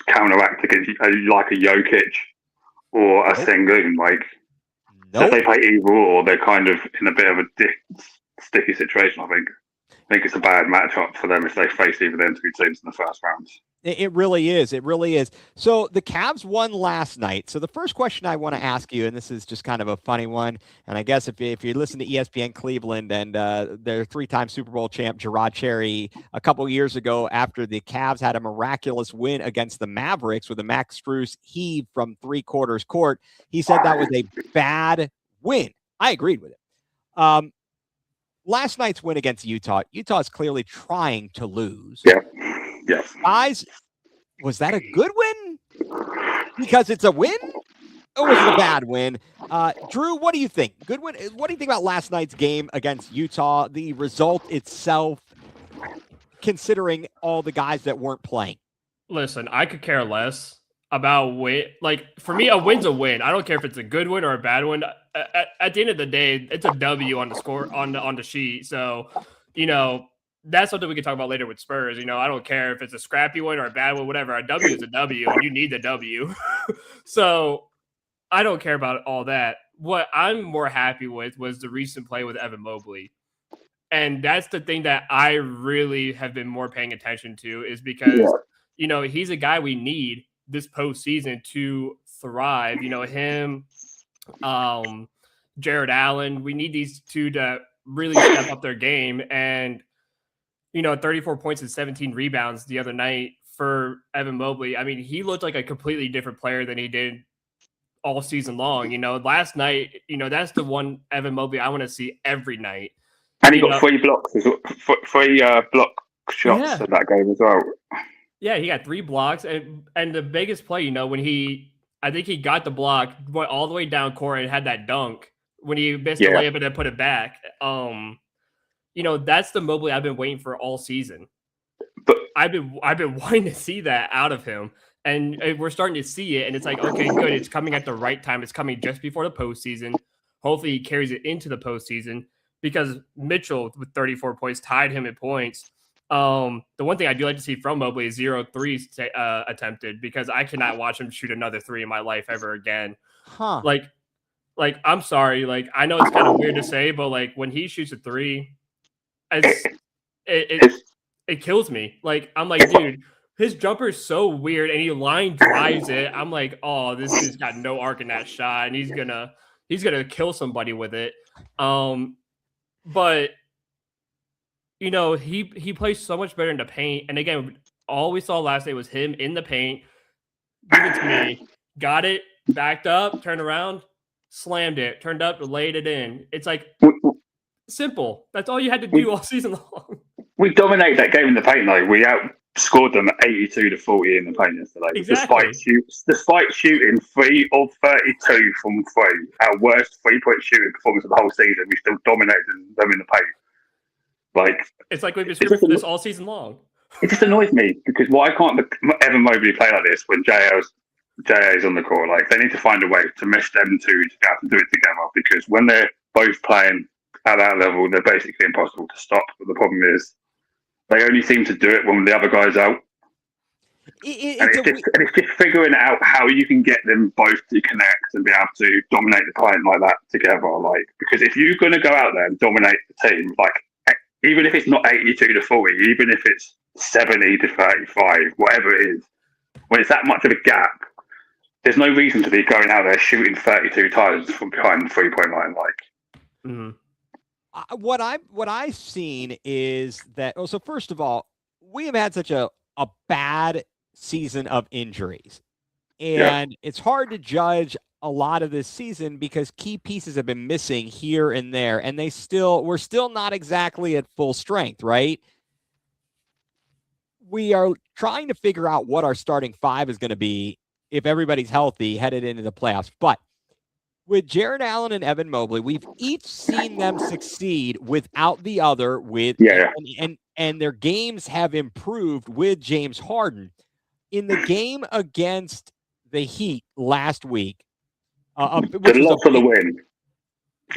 S2: counteract against like a Jokic or a Şengün. If they play either or, they're kind of in a bit of a sticky situation, I think. I think it's a bad matchup for them if they face either of them 2 teams in the first round.
S1: It really is. It really is. So the Cavs won last night. So the first question I want to ask you, and this is just kind of a funny one, and I guess if you listen to ESPN Cleveland and their 3-time Super Bowl champ Gerard Cherry a couple years ago, after the Cavs had a miraculous win against the Mavericks with a Max Strus heave from 3/4 court, he said that was a bad win. I agreed with it. Last night's win against Utah is clearly trying to lose.
S2: Yeah.
S1: Guys, was that a good win? Because it's a win? Or was it a bad win? Drew, what do you think? Good win? What do you think about last night's game against Utah? The result itself, considering all the guys that weren't playing.
S3: Listen, I could care less about win. For me, a win's a win. I don't care if it's a good win or a bad win. At the end of the day, it's a W on the score on the sheet. So, that's something we can talk about later with Spurs. I don't care if it's a scrappy one or a bad one, whatever. A W is a W, and you need the W. So I don't care about all that. What I'm more happy with was the recent play with Evan Mobley. And that's the thing that I really have been more paying attention to, is because, he's a guy we need this postseason to thrive. Him, Jared Allen, we need these two to really step up their game. And 34 points and 17 rebounds the other night for Evan Mobley. I mean, he looked like a completely different player than he did all season long. Last night, that's the one Evan Mobley I want to see every night.
S2: And he got 3 blocks, 3 block shots in that game as well.
S3: Yeah, he got 3 blocks. And the biggest play, when I think he got the block, went all the way down court and had that dunk when he missed the layup and then put it back. That's the Mobley I've been waiting for all season. But I've been wanting to see that out of him, and we're starting to see it. And it's like, okay, good. It's coming at the right time. It's coming just before the postseason. Hopefully, he carries it into the postseason, because Mitchell with 34 points tied him in points. The one thing I do like to see from Mobley is 0 threes attempted, because I cannot watch him shoot another 3 in my life ever again. I'm sorry. I know it's kind of weird to say, but when he shoots a 3. It kills me. I'm like, dude, his jumper is so weird, and he line drives it. I'm like, oh, this dude's got no arc in that shot, and he's gonna kill somebody with it. But he plays so much better in the paint. And again, all we saw last night was him in the paint. Give it to me. Got it, backed up, turned around, slammed it, turned up, laid it in. It's simple. That's all you had to do all season long.
S2: We dominated that game in the paint, though. We outscored them 82-40 in the paint yesterday.
S3: Exactly.
S2: Despite shooting 3 of 32 from 3, our worst 3-point shooting performance of the whole season, we still dominated them in the paint.
S3: It's like we've been scripting this all season long.
S2: It just annoys me because why can't Evan Mobley play like this when JA's on the court? Like, they need to find a way to mesh them two to be able to do it together, because when they're both playing at that level, they're basically impossible to stop. But the problem is they only seem to do it when the other guy's out. It's just figuring out how you can get them both to connect and be able to dominate the paint like that together. Like, because if you're going to go out there and dominate the team, like, even if it's not 82 to 40, even if it's 70 to 35, whatever it is, when it's that much of a gap, there's no reason to be going out there shooting 32 times from behind the 3-point line. Like,
S1: what I've seen is that. So first of all, we have had such a bad season of injuries, and it's hard to judge a lot of this season because key pieces have been missing here and there, and we're still not exactly at full strength, right? We are trying to figure out what our starting five is going to be if everybody's healthy headed into the playoffs. But with Jarrett Allen and Evan Mobley, we've each seen them succeed without the other. And their games have improved with James Harden. In the game against the Heat last week,
S2: the loss or the win?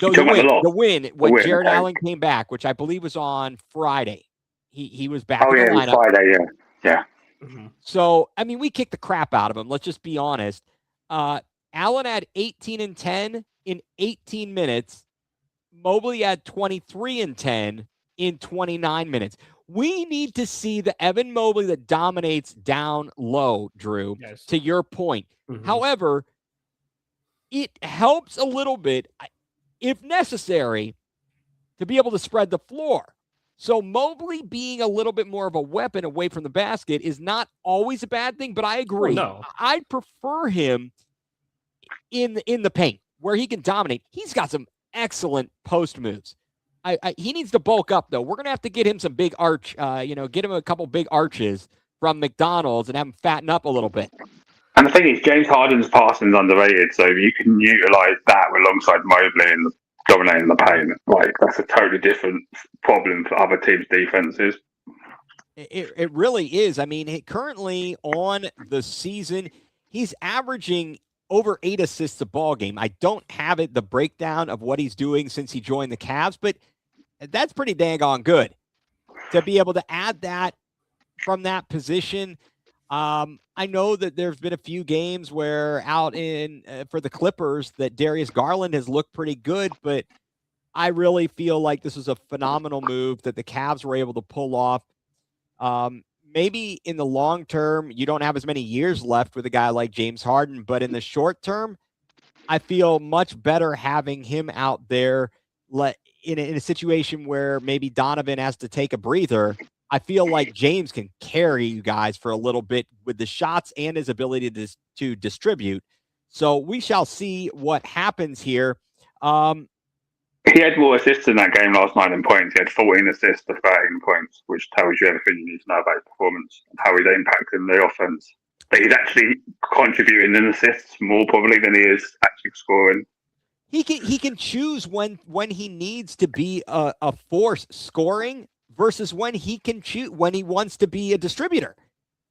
S1: The win when Jarrett Allen came back, which I believe was on Friday. He was back in the lineup.
S2: It was Friday, yeah.
S1: Mm-hmm. So, I mean, we kicked the crap out of him. Let's just be honest. Allen had 18 and 10 in 18 minutes. Mobley had 23 and 10 in 29 minutes. We need to see the Evan Mobley that dominates down low, Drew, to your point. Mm-hmm. However, it helps a little bit, if necessary, to be able to spread the floor. So Mobley being a little bit more of a weapon away from the basket is not always a bad thing, but I agree.
S3: No.
S1: I'd prefer him in the paint where he can dominate. He's got some excellent post moves. He needs to bulk up, though. We're going to have to get him some big get him a couple big arches from McDonald's and have him fatten up a little bit.
S2: And the thing is, James Harden's passing is underrated, so you can utilize that alongside Mobley and dominating the paint. Like, that's a totally different problem for other teams' defenses.
S1: It really is. I mean, currently on the season, he's averaging over 8 assists a ball game. I don't have the breakdown of what he's doing since he joined the Cavs, but that's pretty dang on good to be able to add that from that position. I know that there's been a few games where out in for the Clippers that Darius Garland has looked pretty good, but I really feel like this is a phenomenal move that the Cavs were able to pull off. Maybe in the long term, you don't have as many years left with a guy like James Harden, but in the short term, I feel much better having him out there in a situation where maybe Donovan has to take a breather. I feel like James can carry you guys for a little bit with the shots and his ability to distribute. So we shall see what happens here.
S2: He had more assists in that game last night than points. He had 14 assists to 13 points, which tells you everything you need to know about his performance and how he's impacting the offense. But he's actually contributing in assists more probably than he is actually scoring.
S1: He can choose when he needs to be a force scoring versus when he can choose when he wants to be a distributor.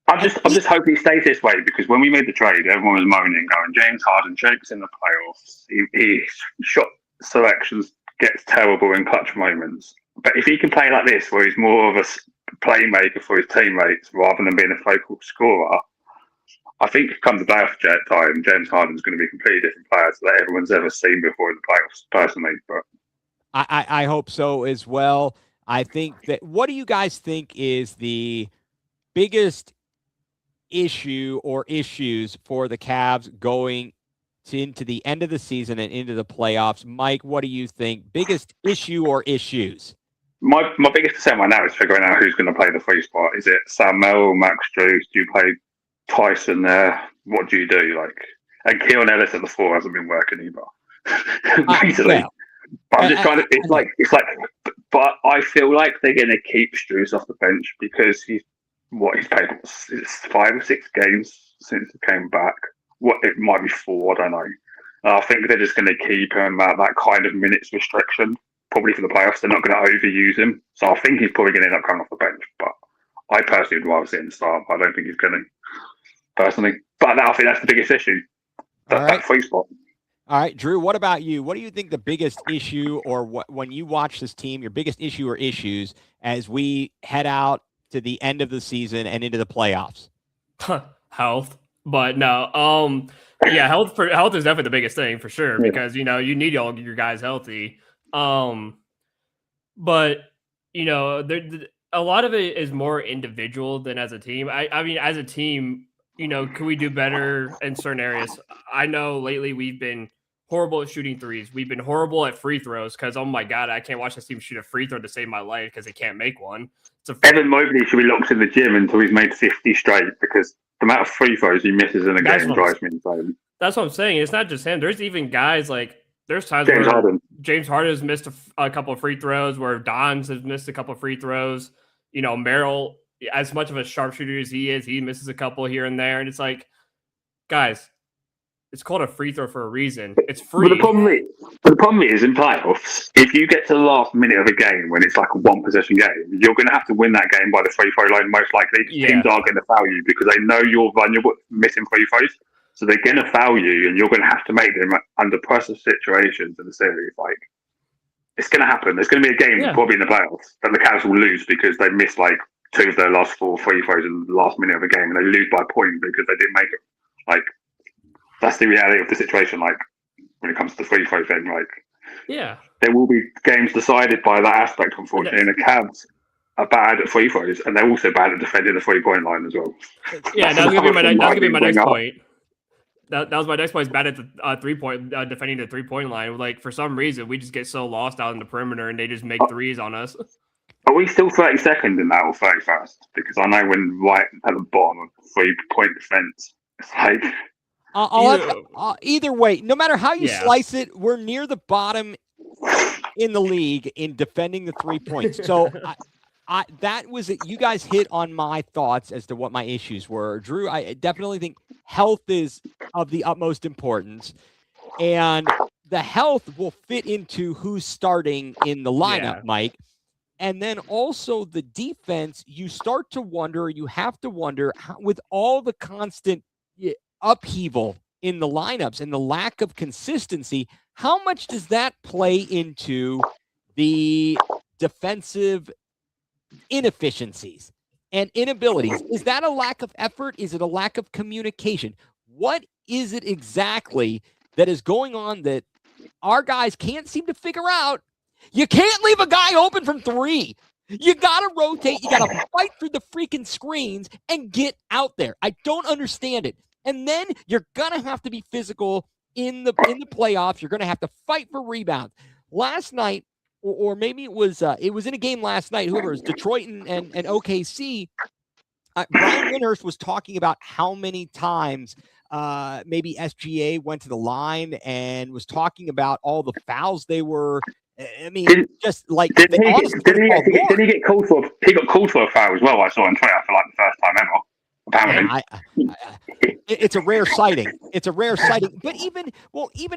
S2: I'm just hoping he stays this way, because when we made the trade, everyone was moaning, going, James Harden chokes in the playoffs. He shot selections gets terrible in clutch moments. But if he can play like this, where he's more of a playmaker for his teammates rather than being a focal scorer, I think it comes the playoff time, James Harden's going to be a completely different player that everyone's ever seen before in the playoffs, personally. But
S1: I hope so as well. I think that, what do you guys think is the biggest issue or issues for the Cavs going into the end of the season and into the playoffs? Mike, what do you think? Biggest issue or issues?
S2: My biggest concern right now is figuring out who's going to play the 3 spot. Is it Sam Merrill, Max Strus? Do you play Tyson there? What do you do? And Keon Ellis at the 4 hasn't been working either. Basically. Yeah. But I'm just trying to. But I feel like they're going to keep Strus off the bench because he's played 5 or 6 games since he came back. It might be 4, I don't know. I think they're just going to keep him at that kind of minutes restriction, probably for the playoffs. They're not going to overuse him, so I think he's probably going to end up coming off the bench. But I personally would rather see him start. I don't think he's going to, personally. But I think that's the biggest issue. That free spot.
S1: All right, Drew, what about you? What do you think the biggest issue, or when you watch this team, your biggest issue or issues as we head out to the end of the season and into the playoffs?
S3: Health. But no, yeah, health is definitely the biggest thing for sure, because you need all your guys healthy. But a lot of it is more individual than as a team. I mean, as a team, can we do better in certain areas? I know lately we've been horrible at shooting threes. We've been horrible at free throws because, oh my God, I can't watch this team shoot a free throw to save my life because they can't make one.
S2: Evan Mobley should be locked in the gym until he's made 50 straight, because the amount of free throws he misses in a game drives me insane.
S3: That's what I'm saying. It's not just him. There's even guys like, there's times
S2: James Harden.
S3: James Harden has missed a couple of free throws, where Don's has missed a couple of free throws. Merrill, as much of a sharpshooter as he is, he misses a couple here and there. And it's like, guys, it's called a free throw for a reason. It's free.
S2: But the problem is in playoffs, if you get to the last minute of a game when it's like a one-possession game, you're going to have to win that game by the free throw line, most likely. Teams are going to foul you because they know you're vulnerable, missing free throws. So they're going to foul you, and you're going to have to make them under pressure situations in the series. Like, it's going to happen. There's going to be a game probably in the playoffs that the Cavs will lose because they missed like 2 of their last 4 free throws in the last minute of a game, and they lose by a point because they didn't make it. Like, that's the reality of the situation. Like, when it comes to the free throw thing, like, there will be games decided by that aspect, unfortunately. And the Cavs are bad at free throws, and they're also bad at defending the 3-point line as well.
S3: Yeah, that's going to be my next point. That was my next point. Is bad at the 3-point defending the 3-point line. Like, for some reason, we just get so lost out in the perimeter, and they just make threes on us.
S2: Are we still 32nd in that, or 31st? Because I know when right at the bottom of 3-point defense, it's like.
S1: Either way, no matter how you slice it, we're near the bottom in the league in defending the 3 points. So that was it. You guys hit on my thoughts as to what my issues were. Drew, I definitely think health is of the utmost importance, and the health will fit into who's starting in the lineup, Mike. And then also the defense, you start to wonder, you have to wonder, how, with all the constant upheaval in the lineups and the lack of consistency, how much does that play into the defensive inefficiencies and inabilities? Is that a lack of effort? Is it a lack of communication? What is it exactly that is going on that our guys can't seem to figure out? You can't leave a guy open from 3. You got to rotate. You got to fight through the freaking screens and get out there. I don't understand it. And then you're going to have to be physical in the playoffs. You're going to have to fight for rebounds. Last night, or maybe it was in a game last night, whoever it was, Detroit and OKC, Brian Windhurst was talking about how many times maybe SGA went to the line and was talking about all the fouls they were. I mean, didn't
S2: he get called for? He got called for a foul as well. I saw on Twitter for like the first time ever.
S1: It's a rare sighting. It's a rare sighting. But even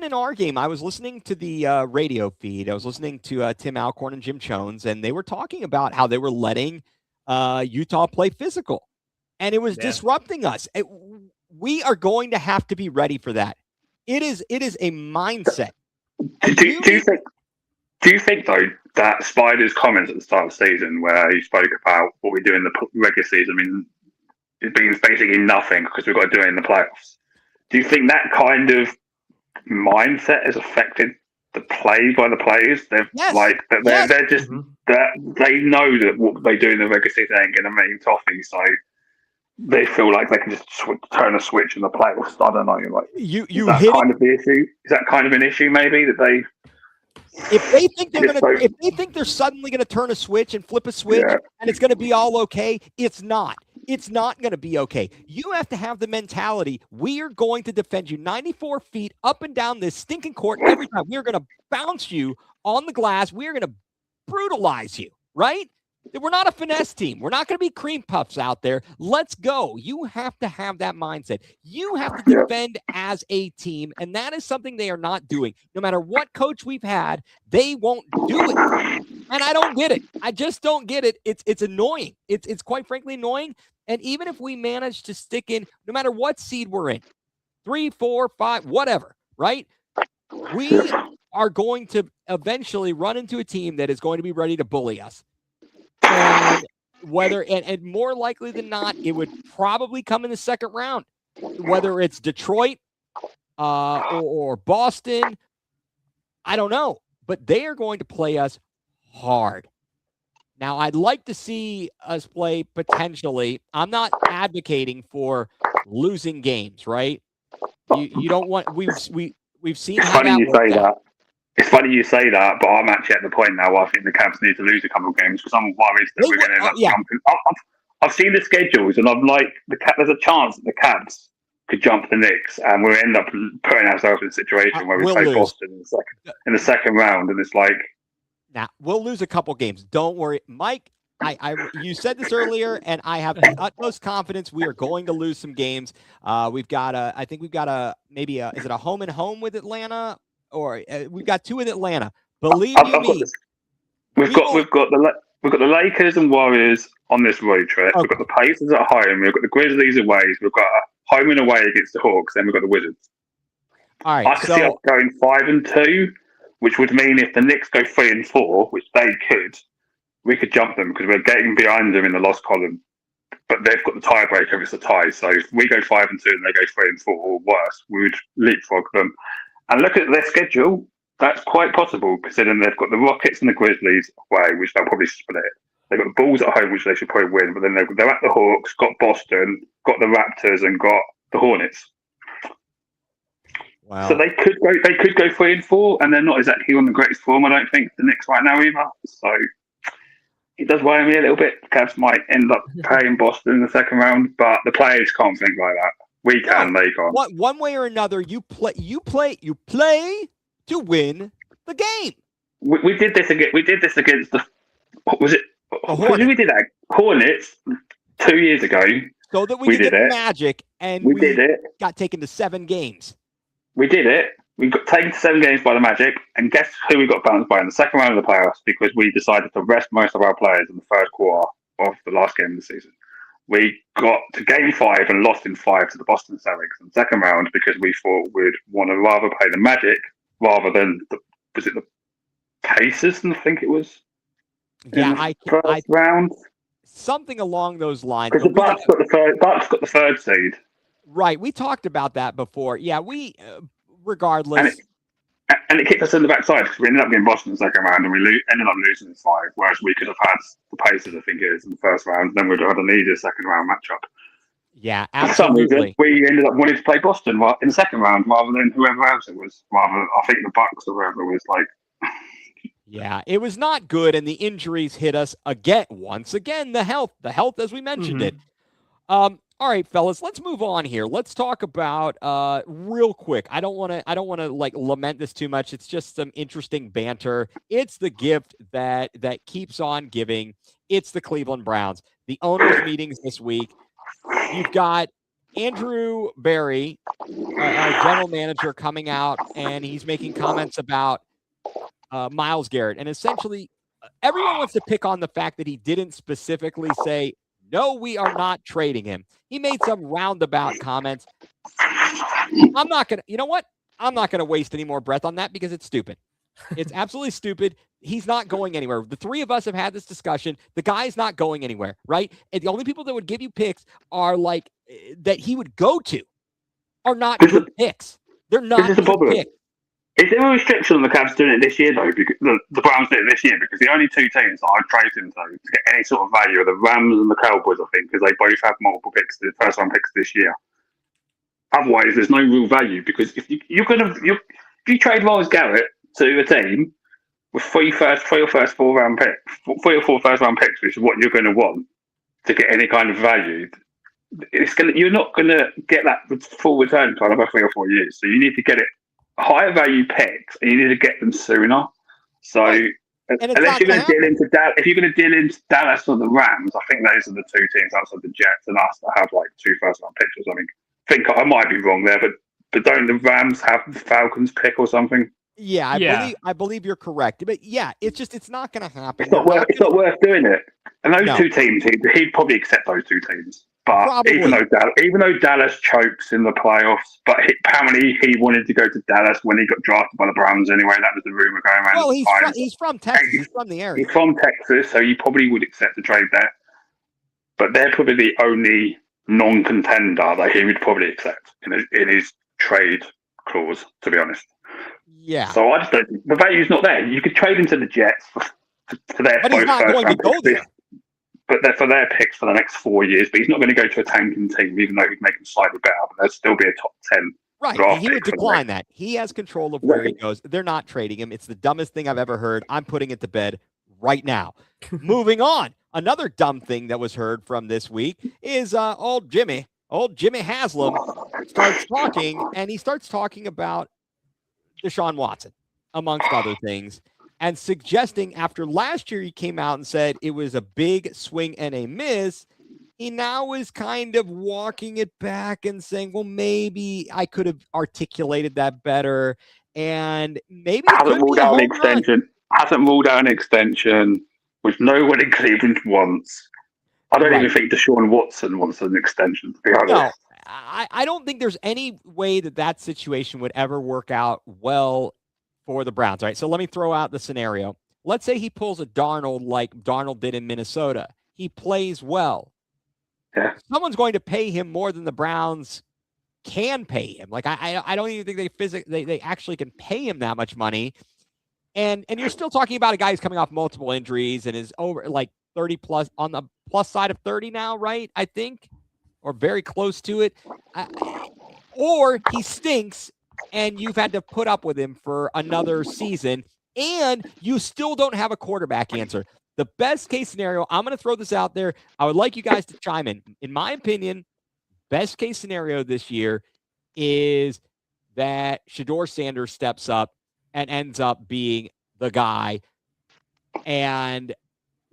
S1: in our game, I was listening to the radio feed. I was listening to Tim Alcorn and Jim Jones, and they were talking about how they were letting Utah play physical, and it was disrupting us. We are going to have to be ready for that. It is a mindset.
S2: Do you think though that Spider's comments at the start of the season, where he spoke about what we do in the regular season, I mean, it means basically nothing because we've got to do it in the playoffs. Do you think that kind of mindset has affected the play by the players? They're just they know that what they do in the regular season ain't going to make toffee, so they feel like they can just turn a switch in the playoffs. I don't know. Like, is that kind of the issue? Is that kind of an issue maybe that they?
S1: If they think they're suddenly going to turn a switch and flip a switch and it's going to be all okay, it's not. It's not going to be okay. You have to have the mentality. We are going to defend you 94 feet up and down this stinking court every time. We are going to bounce you on the glass. We are going to brutalize you, right? We're not a finesse team. We're not going to be cream puffs out there. Let's go. You have to have that mindset. You have to defend as a team, and that is something they are not doing. No matter what coach we've had, they won't do it. And And I don't get it. I just don't get it. It's annoying. It's quite frankly annoying. And even if we manage to stick in, no matter what seed we're in, 3, 4, 5, whatever, right? We are going to eventually run into a team that is going to be ready to bully us. And and more likely than not, it would probably come in the second round, whether it's Detroit or Boston. I don't know, but they are going to play us hard. Now, I'd like to see us play potentially. I'm not advocating for losing games, right? You don't want we've seen
S2: It's
S1: how
S2: funny
S1: that
S2: you
S1: worked
S2: say
S1: out.
S2: that. It's funny you say that, but I'm actually at the point now where I think the Cavs need to lose a couple of games because I'm worried that we're going to end up jumping. I've seen the schedules, and I'm like, there's a chance that the Cavs could jump the Knicks, and we'll end up putting ourselves in a situation where we play Boston in the second round, and it's like,
S1: now we'll lose a couple games. Don't worry, Mike. You said this earlier, and I have the utmost confidence we are going to lose some games. We've got I think we've got is it a home and home with Atlanta, or we've got 2 with Atlanta. Believe me,
S2: we've got the Lakers and Warriors on this road trip. Okay. We've got the Pacers at home. We've got the Grizzlies away. We've got a home and away against the Hawks. Then we've got the Wizards.
S1: All right,
S2: I can see us going 5-2, which would mean if the Knicks go 3-4, which they could, we could jump them because we're getting behind them in the loss column. But they've got the tiebreaker if it's a tie. So if we go 5-2 and they go 3-4 or worse, we would leapfrog them. And look at their schedule. That's quite possible, considering they've got the Rockets and the Grizzlies away, which they'll probably split. They've got the Bulls at home, which they should probably win. But then they're at the Hawks, got Boston, got the Raptors, and got the Hornets.
S1: Wow.
S2: So they could go 3-4, and they're not exactly on the greatest form, I don't think, the Knicks right now either. So it does worry me a little bit. The Cavs might end up playing Boston in the second round, but the players can't think like that. We can, they can't.
S1: One way or another, you play to win the game.
S2: We did this against the Hornets. We did that Hornets 2 years ago.
S1: So that we could get Magic, and we did it. Got taken to 7 games.
S2: We did it. We got taken to 7 games by the Magic, and guess who we got bounced by in the second round of the playoffs because we decided to rest most of our players in the first quarter of the last game of the season. We got to game 5 and lost in 5 to the Boston Celtics in the second round because we thought we'd want to rather play the Magic rather than the Pacers? I think it was.
S1: Yeah,
S2: first round.
S1: Something along those lines.
S2: Because the Bucks got the third seed.
S1: Right, we talked about that before. Yeah, we regardless.
S2: And it kicked us in the backside because we ended up getting Boston in the second round and we ended up losing in 5, whereas we could have had the Pacers, I think it is, in the first round. Then we'd have had an easier second round matchup.
S1: Yeah, absolutely.
S2: For some reason, we ended up wanting to play Boston in the second round rather than whoever else it was. I think the Bucks or whoever it was like.
S1: Yeah, it was not good, and the injuries hit us again. Once again, the health as we mentioned it. All right, fellas, let's move on here. Let's talk about real quick. I don't want to like lament this too much. It's just some interesting banter. It's the gift that keeps on giving. It's the Cleveland Browns. The owners' meetings this week. You've got Andrew Berry, our general manager, coming out, and he's making comments about Myles Garrett. And essentially, everyone wants to pick on the fact that he didn't specifically say, no, we are not trading him. He made some roundabout comments. I'm not going to waste any more breath on that because it's stupid. It's absolutely stupid. He's not going anywhere. The 3 of us have had this discussion. The guy's not going anywhere, right? And the only people that would give you picks are like that he would go to are not good picks. They're not good picks.
S2: Is there a restriction on the Cavs doing it this year, though? Because the Browns did it this year because the only 2 teams that I'd trade him to get any sort of value are the Rams and the Cowboys, I think, because they both have multiple picks, the first round picks this year. Otherwise, there's no real value because if you trade Myles Garrett to a team with 3 or 4 first round picks, which is what you're going to want to get any kind of value, you're not going to get that full return for another 3 or 4 years. So you need to get it. Higher value picks, and you need to get them sooner. So, unless you're going to deal into if you're going to deal into Dallas or the Rams, I think those are the 2 teams outside the Jets and us that have like 2 first round picks or something. I think I might be wrong there, but don't the Rams have the Falcons pick or something?
S1: Yeah, I believe you're correct. But yeah, it's not going to happen.
S2: It's not worth doing it. And those
S1: No.
S2: two teams, he'd probably accept those two teams. But
S1: Probably.
S2: even though Dallas chokes in the playoffs, but apparently he wanted to go to Dallas when he got drafted by the Browns anyway. That was the rumor going around.
S1: Well, he's from Texas. He's from the area.
S2: He's from Texas, so he probably would accept a trade there. But they're probably the only non-contender that he would probably accept in his trade clause, to be honest.
S1: Yeah.
S2: So I just don't. The value's not there. You could trade him to the Jets for their
S1: but he's not going to go there.
S2: But they're for their picks for the next 4 years. But he's not going to go to a tanking team, even though he'd make them slightly better. But there'd still be a top 10.
S1: Right. And he would decline that. He has control of where he goes. They're not trading him. It's the dumbest thing I've ever heard. I'm putting it to bed right now. Moving on. Another dumb thing that was heard from this week is old Jimmy Haslam starts talking, and he starts talking about Deshaun Watson, amongst other things, and suggesting after last year he came out and said it was a big swing and a miss. He now is kind of walking it back and saying, well, maybe I could have articulated that better. And maybe
S2: hasn't ruled out an extension. Hasn't ruled out an extension, which no one in Cleveland wants. I don't even think Deshaun Watson wants an extension, to be honest.
S1: No, I don't think there's any way that situation would ever work out well for the Browns. All right, so let me throw out the scenario. Let's say he pulls a Darnold like Darnold did in Minnesota. He plays well.
S2: Yeah.
S1: Someone's going to pay him more than the Browns can pay him. Like I don't even think they actually can pay him that much money. And you're still talking about a guy who's coming off multiple injuries and is over like 30 plus on the plus side of 30 now, right? I think, or very close to it. Or he stinks and you've had to put up with him for another season and you still don't have a quarterback answer. The best case scenario, I'm going to throw this out there. I would like you guys to chime in. In my opinion, best case scenario this year is that Shedeur Sanders steps up and ends up being the guy. And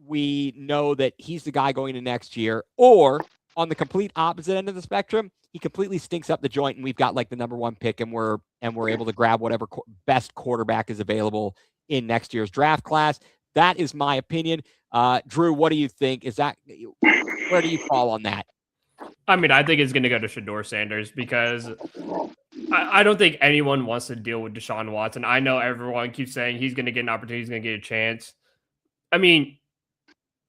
S1: we know that he's the guy going into next year. Or on the complete opposite end of the spectrum, he completely stinks up the joint and we've got like the number one pick and we're able to grab whatever best quarterback is available in next year's draft class. That is my opinion. Drew, what do you think? Where do you fall on that?
S3: I mean, I think it's going to go to Shedeur Sanders because I don't think anyone wants to deal with Deshaun Watson. I know everyone keeps saying he's going to get an opportunity, he's going to get a chance. I mean,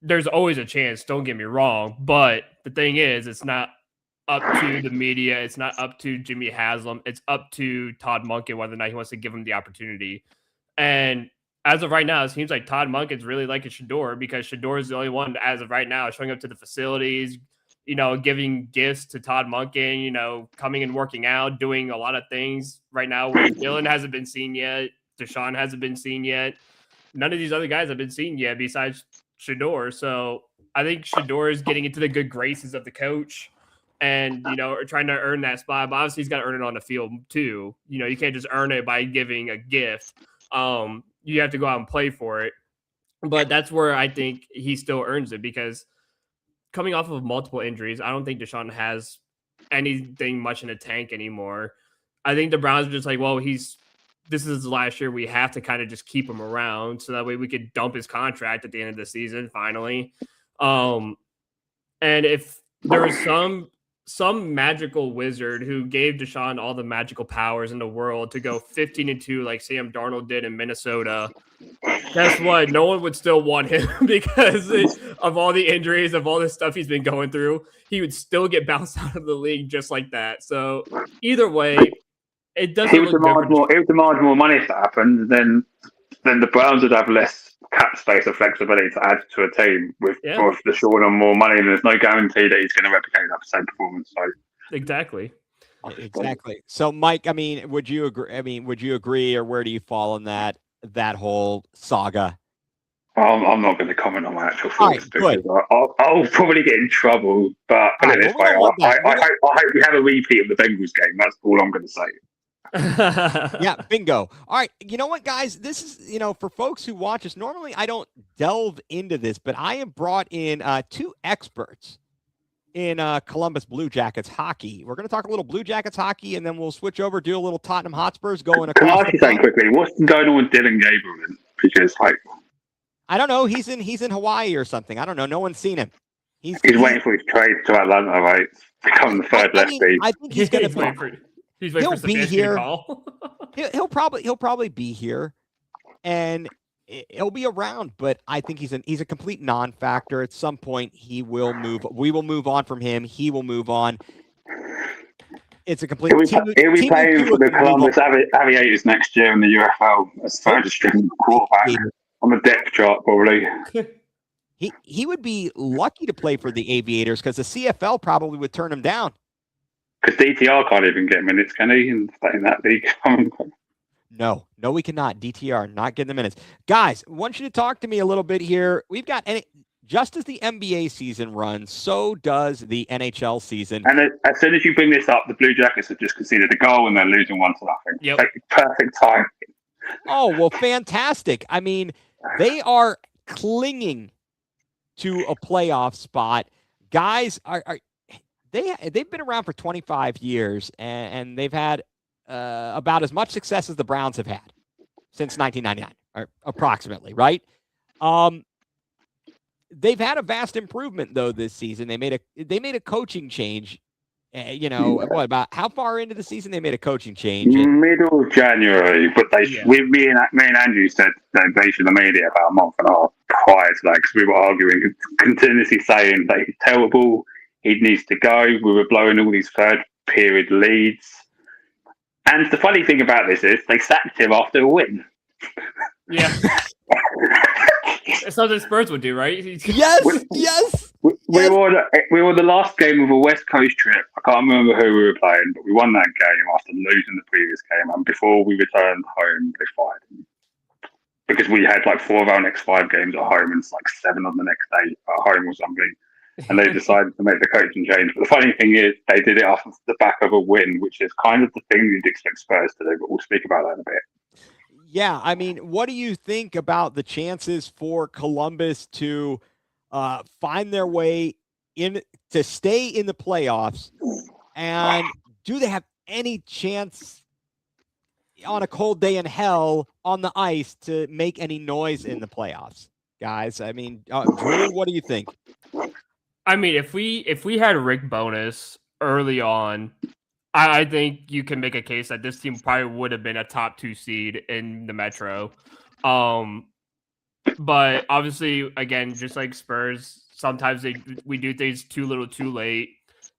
S3: there's always a chance, don't get me wrong. But the thing is, it's not up to the media. It's not up to Jimmy Haslam. It's up to Todd Monken whether or not he wants to give him the opportunity. And as of right now, it seems like Todd Monken's really liking Shedeur because Shedeur is the only one, as of right now, showing up to the facilities, giving gifts to Todd Monken, coming and working out, doing a lot of things right now where Dylan hasn't been seen yet. Deshaun hasn't been seen yet. None of these other guys have been seen yet besides Shedeur. So I think Shedeur is getting into the good graces of the coach and, trying to earn that spot. But obviously he's got to earn it on the field too. You can't just earn it by giving a gift. You have to go out and play for it. But that's where I think he still earns it because coming off of multiple injuries, I don't think Deshaun has anything much in the tank anymore. I think the Browns are just like, well, this is his last year. We have to kind of just keep him around so that way we could dump his contract at the end of the season finally. And if there was some magical wizard who gave Deshaun all the magical powers in the world to go 15-2 like Sam Darnold did in Minnesota, guess what? No one would still want him because of all the injuries, of all the stuff he's been going through. He would still get bounced out of the league just like that. So either way, it doesn't.
S2: He would demand more. He would demand more money if that happened. Then the Browns would have less cap space or flexibility to add to a team with Deshaun on more money. And there's no guarantee that he's going to replicate that same performance. So
S3: exactly.
S1: So, Mike, would you agree? Would you agree, or where do you fall on that whole saga?
S2: I'm not going to comment on my actual thoughts because I'll probably get in trouble. But put it this way, I hope we have a repeat of the Bengals game. That's all I'm going to say.
S1: Yeah, bingo. All right. You know what, guys? This is, for folks who watch us, normally I don't delve into this, but I have brought in two experts in Columbus Blue Jackets hockey. We're going to talk a little Blue Jackets hockey, and then we'll switch over, do a little Tottenham Hotspurs going
S2: Can I
S1: across
S2: ask
S1: the
S2: you something
S1: pond.
S2: quickly? What's going on with Dylan Gabriel? Because
S1: I don't know. He's in Hawaii or something. I don't know. No one's seen him.
S2: he's waiting for his trade to Atlanta, right? Become the third lefty.
S1: I think he's going to
S3: He's waiting for
S1: be here.
S3: To call.
S1: he'll probably be here, and he'll be around. But I think he's a complete non-factor. At some point, he will move. We will move on from him. He will move on. It's a complete.
S2: He'll be playing for the Columbus Aviators next year in the UFL as third string quarterback on the depth chart, probably.
S1: He would be lucky to play for the Aviators because the CFL probably would turn him down.
S2: Because DTR can't even get minutes, can he? In that league.
S1: No, we cannot. DTR not getting the minutes. Guys, I want you to talk to me a little bit here. We've got just as the NBA season runs, so does the NHL season.
S2: And as soon as you bring this up, the Blue Jackets have just conceded a goal and they're losing 1-0.
S3: Yep.
S2: Like, perfect time.
S1: Oh, well, fantastic. I mean, they are clinging to a playoff spot. Guys they've been around for 25 years and they've had about as much success as the Browns have had since 1999, or approximately, right? They've had a vast improvement though this season. They made a coaching change. What about how far into the season they made a coaching change?
S2: Middle of January, but me and Andrew said they should have made it about a month and a half prior to that because we were arguing, continuously saying that he's terrible. He needs to go. We were blowing all these third period leads. And the funny thing about this is they sacked him after a win.
S3: Yeah. That's what the Spurs would do, right?
S1: Yes.
S2: We were the last game of a West Coast trip. I can't remember who we were playing, but we won that game after losing the previous game. And before we returned home, they fired him. Because we had like 4 of our next 5 games at home and like 7 on the next day at home or something. And they decided to make the coaching change. But the funny thing is, they did it off the back of a win, which is kind of the thing you'd expect Spurs to do. But we'll speak about that in a bit.
S1: Yeah, I mean, what do you think about the chances for Columbus to find their way in, to stay in the playoffs? And do they have any chance on a cold day in hell on the ice to make any noise in the playoffs? Guys, I mean, Drew, what do you think?
S3: I mean, if we had Rick Bowness early on, I think you can make a case that this team probably would have been a top 2 seed in the Metro. But obviously, again, just like Spurs, sometimes we do things too little too late.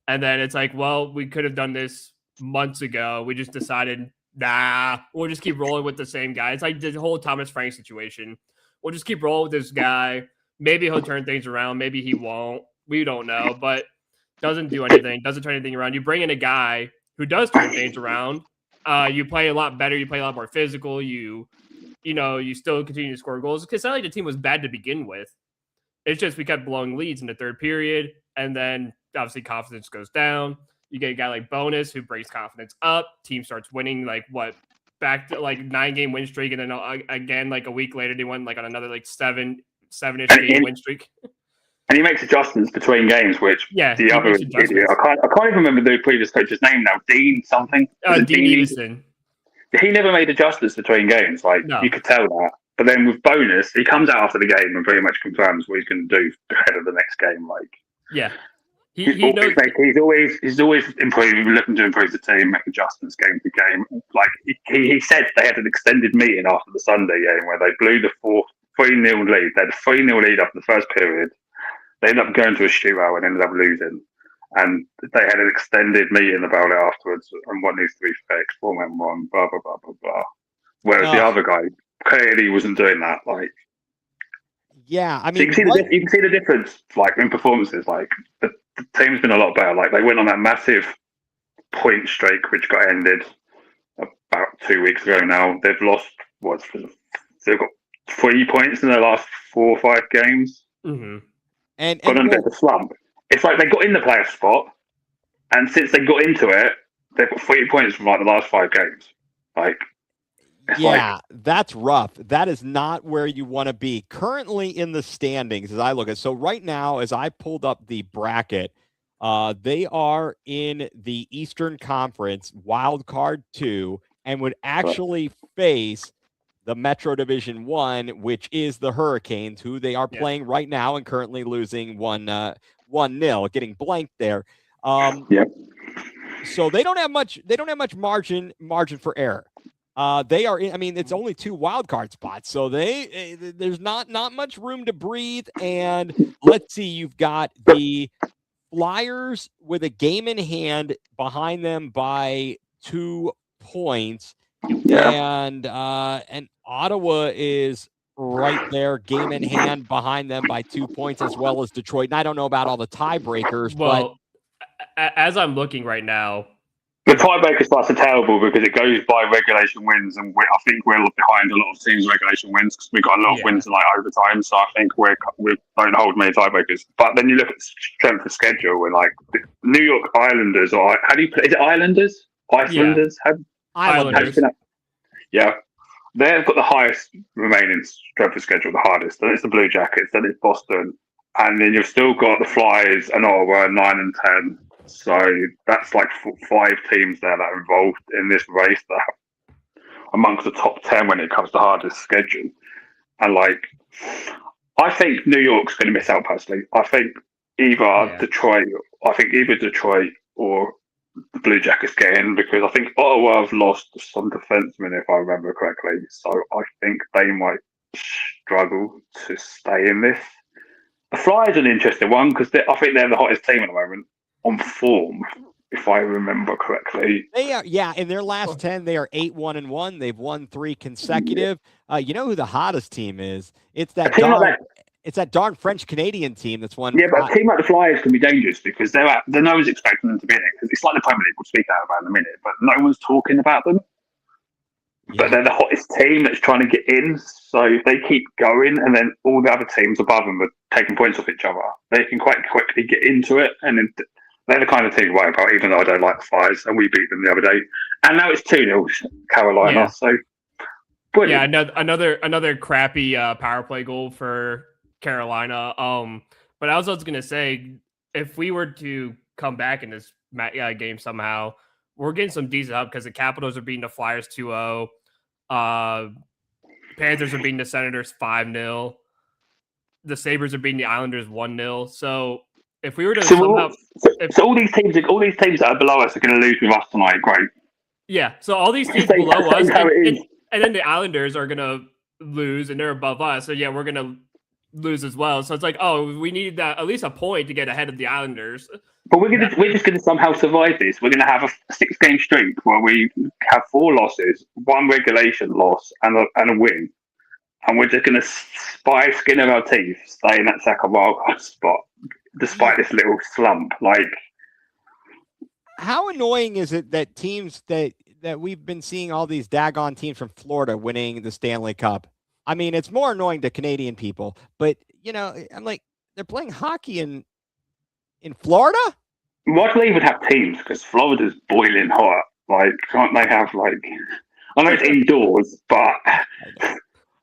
S3: And then it's like, well, we could have done this months ago. We just decided, nah, we'll just keep rolling with the same guy. It's like the whole Thomas Frank situation. We'll just keep rolling with this guy. Maybe he'll turn things around. Maybe he won't. We don't know, but doesn't do anything. Doesn't turn anything around. You bring in a guy who does turn things around. You play a lot better. You play a lot more physical. You still continue to score goals. Because it's not like the team was bad to begin with. It's just we kept blowing leads in the third period, and then obviously confidence goes down. You get a guy like Bonus who brings confidence up. Team starts winning back to 9-game win streak, and then again a week later they went on another 7-ish game win streak.
S2: And he makes adjustments between games, which the other idiot. I can't even remember the previous coach's name now. Dean something.
S3: Dean Evenson.
S2: He never made adjustments between games. You could tell that. But then with Bonus, he comes out after the game and pretty much confirms what he's going to do ahead of the next game. He knows. He's always improving, looking to improve the team, make adjustments game to game. He said they had an extended meeting after the Sunday game where they blew the 3-0 lead. They had a 3-0 lead after the first period. They ended up going to a shootout and ended up losing. And they had an extended meeting about it afterwards and what needs to be fixed, 4-1, blah, blah, blah, blah, blah. Whereas the other guy clearly wasn't doing that.
S1: Yeah, I
S2: So
S1: mean,
S2: you can see the difference, in performances. The team's been a lot better. They went on that massive point streak, which got ended about 2 weeks ago now. They've lost, they've got 3 points in their last 4 or 5 games.
S1: Mm-hmm.
S2: Got on a bit of a slump. It's like they got in the playoff spot, and since they got into it, they've got 3 points from the last 5 games.
S1: That's rough. That is not where you want to be. Currently in the standings, as I look at, so right now, as I pulled up the bracket, They are in the Eastern Conference Wild Card 2 and would actually face the Metro Division 1, which is the Hurricanes, who they are playing right now and currently losing 1-0, getting blanked there. So they don't have much margin for error. They are in, I mean, it's only 2 wild card spots, so there's not much room to breathe. And let's see, you've got the Flyers with a game in hand behind them by 2 points. And Ottawa is right there, game in hand behind them by 2 points, as well as Detroit. And I don't know about all the tiebreakers,
S3: but as I'm looking right now,
S2: the tiebreaker spots are terrible because it goes by regulation wins, and I think we're behind a lot of teams' regulation wins because we've got a lot of wins in like overtime. So I think we don't hold many tiebreakers. But then you look at strength of schedule, and like the New York Islanders, or how do you put? Is it Islanders? Icelanders?
S3: Yeah.
S2: Islanders. Yeah, they've got the highest remaining strength of schedule, the hardest. Then it's the Blue Jackets, then it's Boston, and then you've still got the Flyers and Ottawa 9 and 10. So that's like 5 teams there that are involved in this race that are amongst the top 10 when it comes to hardest schedule. And like, I think New York's going to miss out personally. I think either Detroit or the Blue Jackets get in, because I think Ottawa have lost some defensemen, if I remember correctly. So I think they might struggle to stay in this. The Flyers are an interesting one because I think they're the hottest team at the moment on form, if I remember correctly.
S1: They are, in their last 10, they are 8-1-1. They've won 3 consecutive. You know who the hottest team is? It's that darn French Canadian team that's won.
S2: Yeah, but a team like the Flyers can be dangerous because no one's expecting them to be in it. Because it's like the Premier League, we'll speak out about in a minute, but no one's talking about them. Yeah. But they're the hottest team that's trying to get in. So if they keep going, and then all the other teams above them are taking points off each other, they can quite quickly get into it. And then they're the kind of team to worry about, even though I don't like the Flyers, and we beat them the other day. And now it's 2-0 Carolina.
S3: Yeah.
S2: So brilliant.
S3: Yeah, another crappy power play goal for Carolina. But I was going to say, if we were to come back in this game somehow, we're getting some decent help because the Capitals are beating the Flyers 2-0. Panthers are beating the Senators 5-0. The Sabres are beating the Islanders 1-0. So if we were to
S2: so all these teams that are below us are going to lose with us tonight. Great.
S3: Yeah. So all these teams below us, and then the Islanders are going to lose, and they're above us. So yeah, we're going to lose as well. So it's like, we need at least a point to get ahead of the Islanders.
S2: But we're just going to somehow survive this. We're going to have a 6-game streak where we have 4 losses, 1 regulation loss, and a win. And we're just going to, by skin of our teeth, stay in that second wildcard spot, despite this little slump. Like,
S1: how annoying is it that teams that we've been seeing all these daggone teams from Florida winning the Stanley Cup? I mean, it's more annoying to Canadian people, but I'm like, they're playing hockey in Florida?
S2: Why do they even have teams? Because Florida's boiling hot. Like, can't they have I know it's indoors, but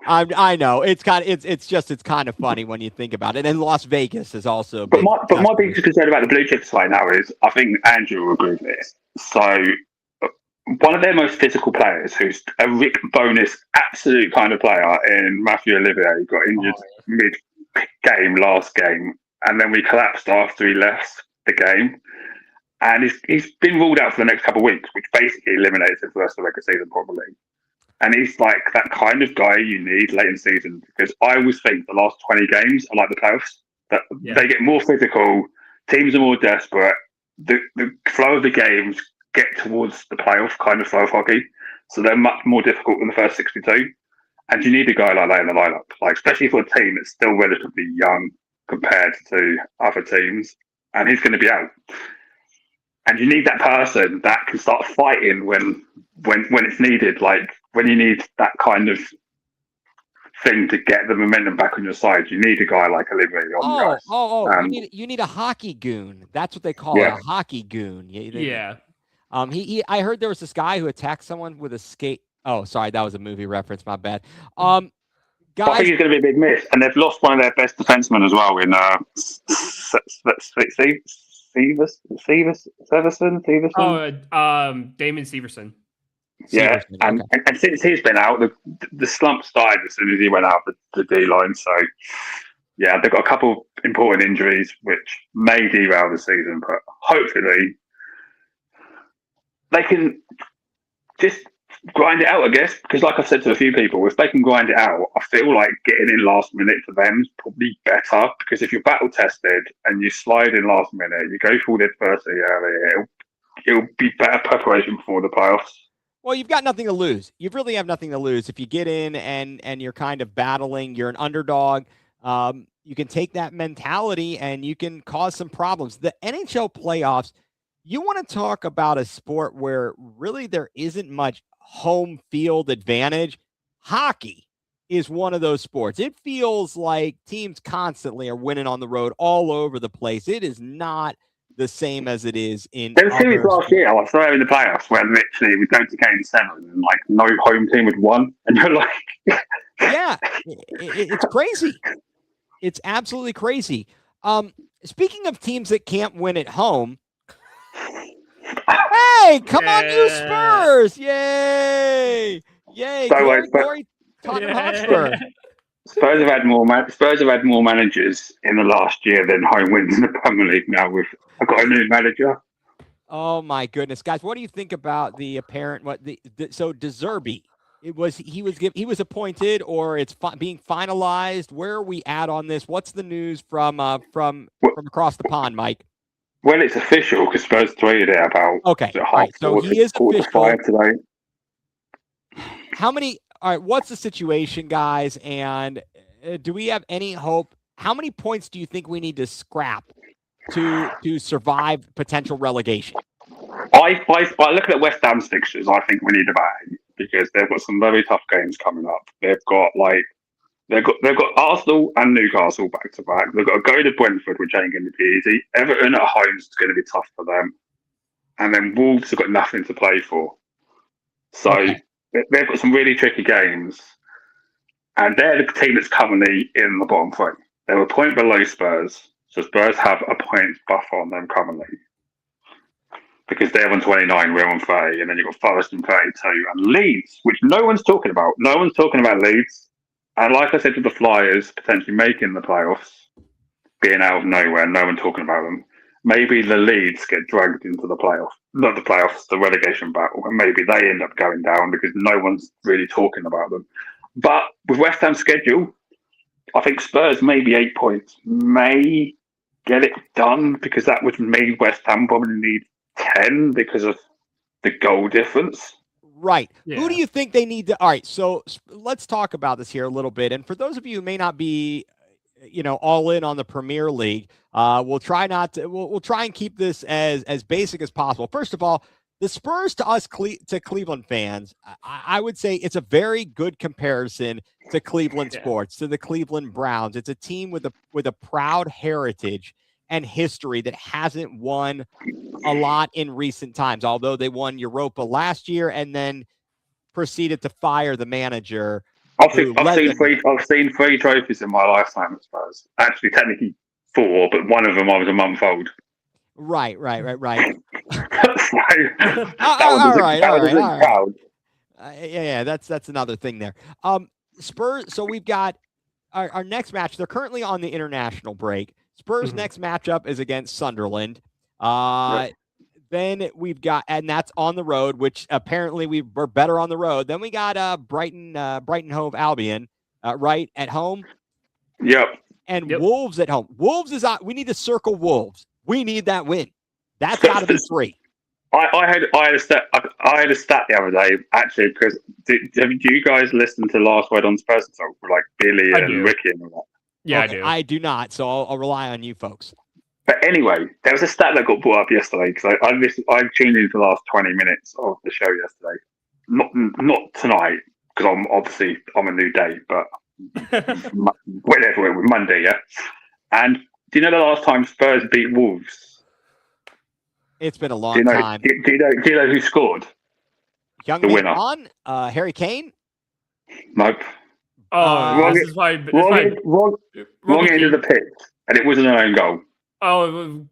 S1: I know it's kind of funny when you think about it. And Las Vegas is also.
S2: But my biggest concern about the Blue Chips right now is, I think Andrew will agree with this. So one of their most physical players, who's a Rick Bonus absolute kind of player in Matthew Olivier, got injured mid-game last game, and then we collapsed after he left the game. And he's been ruled out for the next couple of weeks, which basically eliminates him for the rest of the regular season, probably. And he's like that kind of guy you need late in the season, because I always think the last 20 games are like the playoffs. That they get more physical, teams are more desperate, the flow of the games get towards the playoff kind of flow of hockey. So they're much more difficult than the first 62. And you need a guy like that in the lineup, especially for a team that's still relatively young compared to other teams. And he's going to be out. And you need that person that can start fighting when it's needed, when you need that kind of thing to get the momentum back on your side. You need a guy like Olivier on the ice.
S1: You need a hockey goon. That's what they call it, a hockey goon. I heard there was this guy who attacked someone with a skate. Oh, sorry, that was a movie reference. My bad.
S2: Guys, I think he's going to be a big miss, and they've lost one of their best defensemen as well in Severson.
S3: Damon Severson.
S2: Yeah,
S1: Severson,
S2: and,
S1: okay.
S2: and since he's been out, the slump started as soon as he went out the D line. So, yeah, they've got a couple important injuries which may derail the season, but hopefully they can just grind it out, I guess. Because, like I've said to a few people, if they can grind it out, I feel like getting in last minute for them is probably better. Because if you're battle tested and you slide in last minute, you go through the adversity early, it'll be better preparation for the playoffs.
S1: Well, you've got nothing to lose. You really have nothing to lose if you get in and you're kind of battling. You're an underdog. You can take that mentality and you can cause some problems. The NHL playoffs. You want to talk about a sport where really there isn't much home field advantage. Hockey is one of those sports. It feels like teams constantly are winning on the road all over the place. It is not the same as it is in.
S2: There was series last year, I saw in the playoffs where literally we go to game 7 and like no home team had won, and you're like,
S1: yeah, it's crazy. It's absolutely crazy. Speaking of teams that can't win at home, hey, come on, you Spurs! Yay! Yay! Glory, Tottenham Hotspur.
S2: Spurs have had more managers in the last year than home wins in the Premier League now. I've got a new manager.
S1: Oh my goodness, guys! What do you think about the apparent so De Zerbi? He was appointed, or it's being finalized? Where are we at on this? What's the news from across the pond, Mike?
S2: Well, it's official because Spurs tweeted it about.
S1: Okay, so he is official
S2: today.
S1: How many? All right, what's the situation, guys? And do we have any hope? How many points do you think we need to scrap to survive potential relegation?
S2: I looking at West Ham's fixtures, I think we need about 8 because they've got some very tough games coming up. They've got Arsenal and Newcastle back to back. They've got to go to Brentford, which ain't going to be easy. Everton at home is going to be tough for them, and then Wolves have got nothing to play for. So they've got some really tricky games, and they're the team that's currently in the bottom 3. They're a point below Spurs, so Spurs have a point buffer on them currently. Because they're on 29, we're on 30, and then you've got Forest on 32, and Leeds, which no one's talking about. No one's talking about Leeds. And like I said to the Flyers, potentially making the playoffs, being out of nowhere, no one talking about them. Maybe the Leeds get dragged into the playoffs, not the playoffs, the relegation battle, and maybe they end up going down because no one's really talking about them. But with West Ham's schedule, I think Spurs maybe 8 points may get it done because that would mean West Ham probably need 10 because of the goal difference.
S1: Right. Yeah. Who do you think they need to? All right. So let's talk about this here a little bit. And for those of you who may not be, all in on the Premier League, we'll try and keep this as basic as possible. First of all, the Spurs to us, to Cleveland fans, I would say it's a very good comparison to Cleveland sports, to the Cleveland Browns. It's a team with a proud heritage and history that hasn't won a lot in recent times, although they won Europa last year and then proceeded to fire the manager.
S2: I've seen 3 trophies in my lifetime at Spurs. Actually, technically 4, but one of them I was a month old.
S1: Right. Yeah, that's another thing there. Spurs. So we've got our next match. They're currently on the international break. Spurs' next matchup is against Sunderland. Then we've got, and that's on the road, which apparently we're better on the road. Then we got Brighton Hove Albion, right at home.
S2: Yep.
S1: And Wolves at home. Wolves is we need to circle Wolves. We need that win. That's got to be 3.
S2: I had a stat the other day actually because do you guys listen to Last Word on Spurs Talk with like Billy and Ricky and all that?
S3: Yeah,
S1: okay, I do not, so I'll rely on you folks.
S2: But anyway, there was a stat that got brought up yesterday because I tuned into the last 20 minutes of the show yesterday. Not tonight because I'm a new day, but whatever, Monday, yeah. And do you know the last time Spurs beat Wolves?
S1: It's been a long time.
S2: Do you know who scored?
S1: The winner. Harry Kane?
S2: Nope.
S3: Wrong
S2: end of the pitch, and it wasn't an own goal.
S3: Oh,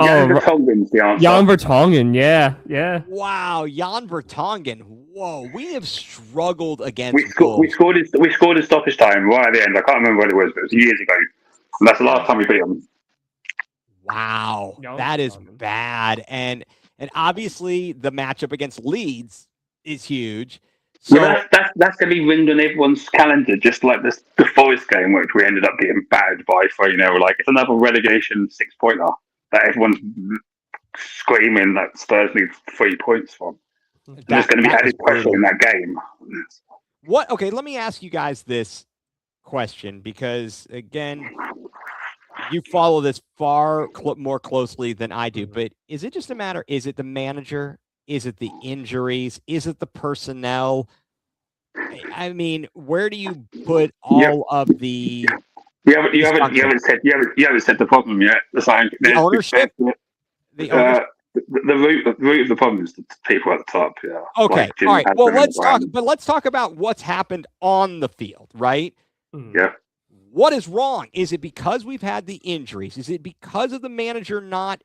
S2: Jan Vertonghen's the answer.
S3: Jan Vertonghen, yeah.
S1: Wow, Jan Vertonghen. Whoa, we have struggled against
S2: We scored in stoppage time right at the end. I can't remember what it was, but it was years ago. And that's the last time we beat them.
S1: Wow, that is bad. And obviously the matchup against Leeds is huge. So
S2: that's going to be ringed on everyone's calendar, just like the Forest game, which we ended up getting battered by 3-0. Like, it's another relegation 6-pointer that everyone's screaming that Spurs need 3 points from. There's going to be added pressure in that game.
S1: What? Okay, let me ask you guys this question, because again, you follow this far more closely than I do. But is it just a matter? Is it the manager? Is it the injuries? Is it the personnel? I mean, where do you put all of the?
S2: You haven't said the problem yet.
S1: The ownership. The
S2: root of the problem is the people at the top. Yeah.
S1: Okay. All right. Well, let's talk about what's happened on the field, right?
S2: Yeah.
S1: What is wrong? Is it because we've had the injuries? Is it because of the manager not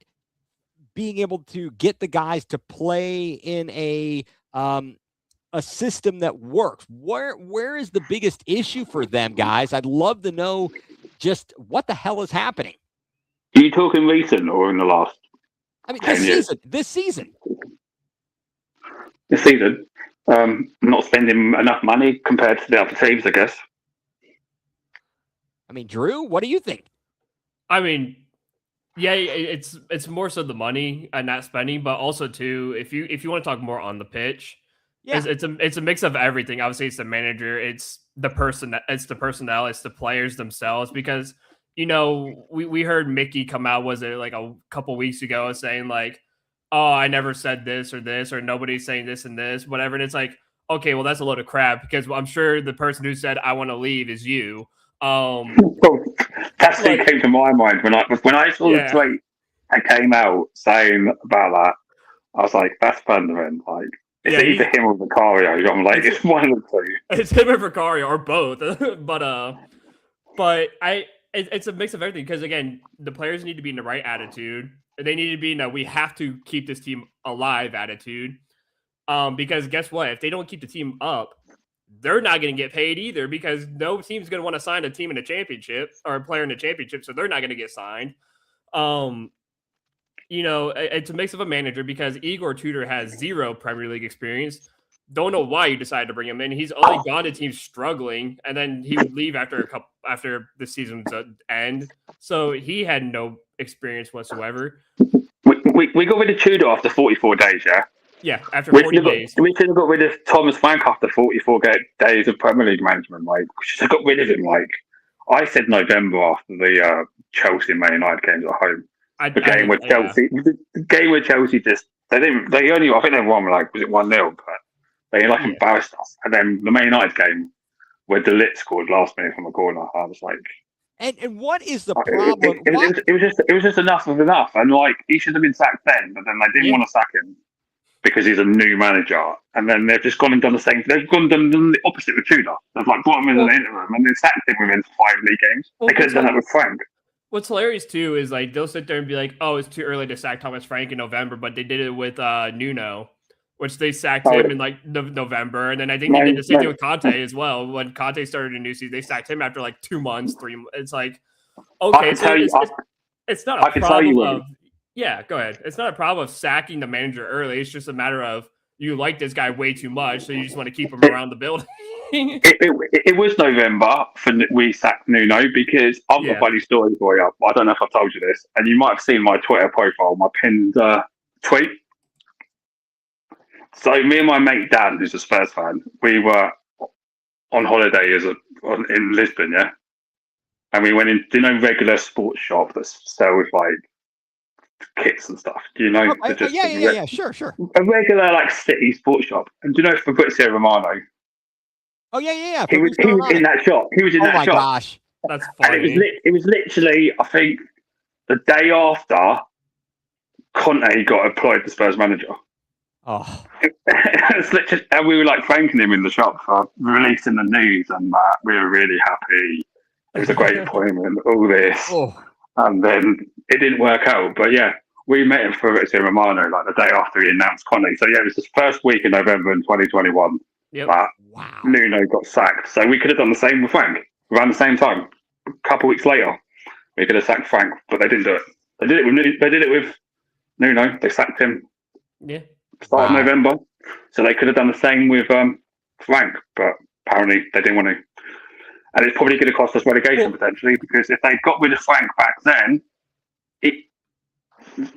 S1: being able to get the guys to play in a system that works? Where is the biggest issue for them, guys? I'd love to know just what the hell is happening.
S2: Are you talking recent or in the last?
S1: I mean, this season.
S2: Not spending enough money compared to the other teams, I guess.
S1: I mean, Drew, what do you think?
S3: I mean, yeah, it's more so the money and not spending, but also too, if you want to talk more on the pitch, it's a mix of everything. Obviously, it's the manager, it's the personnel, it's the players themselves. Because we heard Mickey come out, was it like a couple weeks ago, saying like, "Oh, I never said this, or nobody's saying this and this, whatever." And it's like, okay, well, that's a load of crap, because I'm sure the person who said I want to leave is you.
S2: That's what came to my mind when I saw the tweet that came out saying about that. I was like, "That's fundamental." Like, it's either him or Vicario. I'm like, it's one of the two.
S3: It's him or Vicario or both. but it's a mix of everything, because again, the players need to be in the right attitude. They need to be in a we have to keep this team alive attitude. Because guess what? If they don't keep the team up, they're not going to get paid either, because no team's going to want to sign a team in a championship or a player in a championship, so they're not going to get signed. It's a mix of a manager, because Igor Tudor has 0 Premier League experience. Don't know why you decided to bring him in. He's only gone to teams struggling, and then he would leave after the season's end. So he had no experience whatsoever.
S2: We got rid of Tudor after 44 days, yeah?
S3: Yeah, after 40 days.
S2: We should have got rid of Thomas Frank after 44 days of Premier League management. Like, we should have got rid of him. Like, I said November after the Chelsea Man United games at home. The game where Chelsea just I think they won like, was it 1-0, but they embarrassed us. And then the Man United game where De Ligt scored last minute from a corner, I was like,
S1: and what is the problem?
S2: It was just enough of enough, and like, he should have been sacked then, but then they didn't want to sack him because he's a new manager, and then they've just gone and done the same. They've gone and done the opposite with Tudor. They've like brought him in an interim and then sacked him within 5 league games. They could have done that with Frank.
S3: What's hilarious too is like they'll sit there and be like, "Oh, it's too early to sack Thomas Frank in November," but they did it with Nuno, which they sacked him in like November, and then I think they did the same thing with Conte as well. When Conte started a new season, they sacked him after like 2 months, 3 months. It's like, okay, it's not a problem of. Yeah, go ahead. It's not a problem of sacking the manager early. It's just a matter of you like this guy way too much, so you just want to keep him around the building.
S2: It was November we sacked Nuno, because I've got a funny story for you. I don't know if I've told you this, and you might have seen my Twitter profile, my pinned tweet. So me and my mate Dan, who's a Spurs fan, we were on holiday in Lisbon, yeah, and we went in, regular sports shop that sells like kits and stuff. Do you know?
S1: Yeah, sure.
S2: A regular like city sports shop. And do you know Fabrizio Romano?
S1: Oh yeah.
S2: He was in that shop. He was in that shop. Oh my
S1: gosh,
S3: that's funny.
S2: And it was literally, I think, the day after Conte got employed as Spurs manager.
S1: Oh.
S2: And we were like thanking him in the shop for releasing the news, and we were really happy. It was a great appointment, all this. Oh. And then it didn't work out. But yeah, we met him for Fabrizio Romano like the day after he announced Conte. So yeah, it was his first week in November in 2021.
S3: Yep.
S2: But
S1: Wow.
S2: Nuno got sacked. So we could have done the same with Frank around the same time. A couple weeks later, we could have sacked Frank, but they didn't do it. They did it with Nuno. They sacked him.
S3: Yeah.
S2: Start of November. So they could have done the same with Frank, but apparently they didn't want to. And it's probably going to cost us relegation potentially, because if they got rid of Frank back then,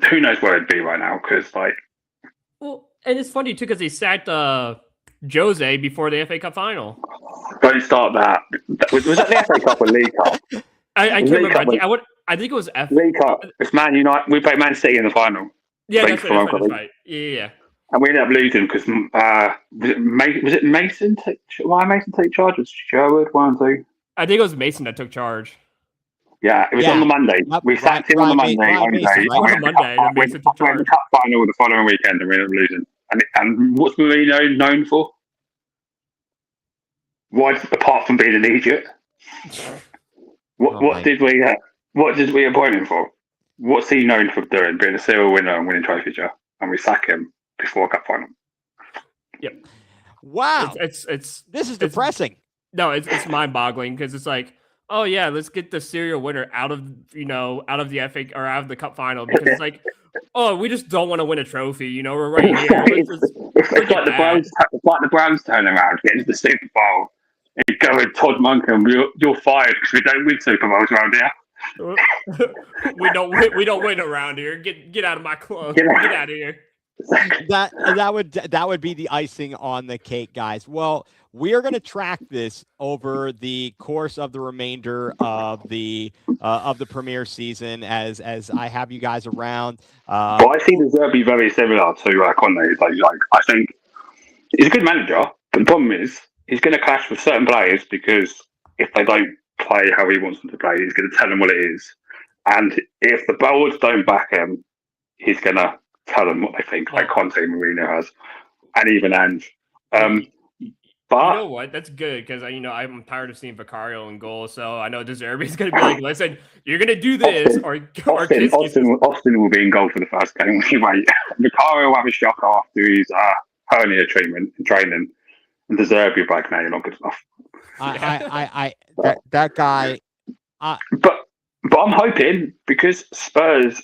S2: who knows where it'd be right now? Because
S3: well, and it's funny too because they sacked Jose before the FA Cup final.
S2: Don't start that. Was that the FA Cup or League Cup?
S3: I can't remember. I think it was
S2: League Cup. It's Man United. We played Man City in the final.
S3: Yeah, that's right. Yeah.
S2: And we ended up losing because was it Mason? Why Mason take charge? Was Sherwood 1 2?
S3: I think it was Mason that took charge.
S2: Yeah, it was on the Monday. We sacked him on the Monday.
S3: On the Monday, and Mason took charge.
S2: We went to the cup final the following weekend, and we ended up losing. And what's Mourinho known for? Why, apart from being an idiot? What did we appoint him for? What's he known for doing? Being a serial winner and winning trophies, and we sack him before a cup final.
S3: Yep.
S1: Wow.
S3: It's
S1: this is depressing.
S3: No, it's mind-boggling because it's like, oh yeah, let's get the serial winner out of the FA or out of the cup final, because it's like, oh, we just don't want to win a trophy. We're right here.
S2: It's like the Browns turn around, get into the Super Bowl, and go with Todd Monken, you're fired because we don't win Super Bowls around here.
S3: we don't win around here. Get out of my club. Get out of here.
S1: That would be the icing on the cake, guys. Well, we are going to track this over the course of the remainder of the Premier season as I have you guys around.
S2: Well, I see the Zerbi very similar to Conte. Like I think he's a good manager, but the problem is he's going to clash with certain players, because if they don't play how he wants them to play, he's going to tell them what it is. And if the boards don't back him, he's going to tell them what they think, like Conte and Mourinho has, and even Ange. But
S3: you know what? That's good, because I'm tired of seeing Vicario in goal, so I know De Zerbi's going to be like, listen, you're going to do this,
S2: Austin will be in goal for the first game. Anyway, Vicario will have a shock after his hernia treatment and training, and De Zerbi will be like, no, you're not good enough.
S1: That guy.
S2: But I'm hoping, because Spurs,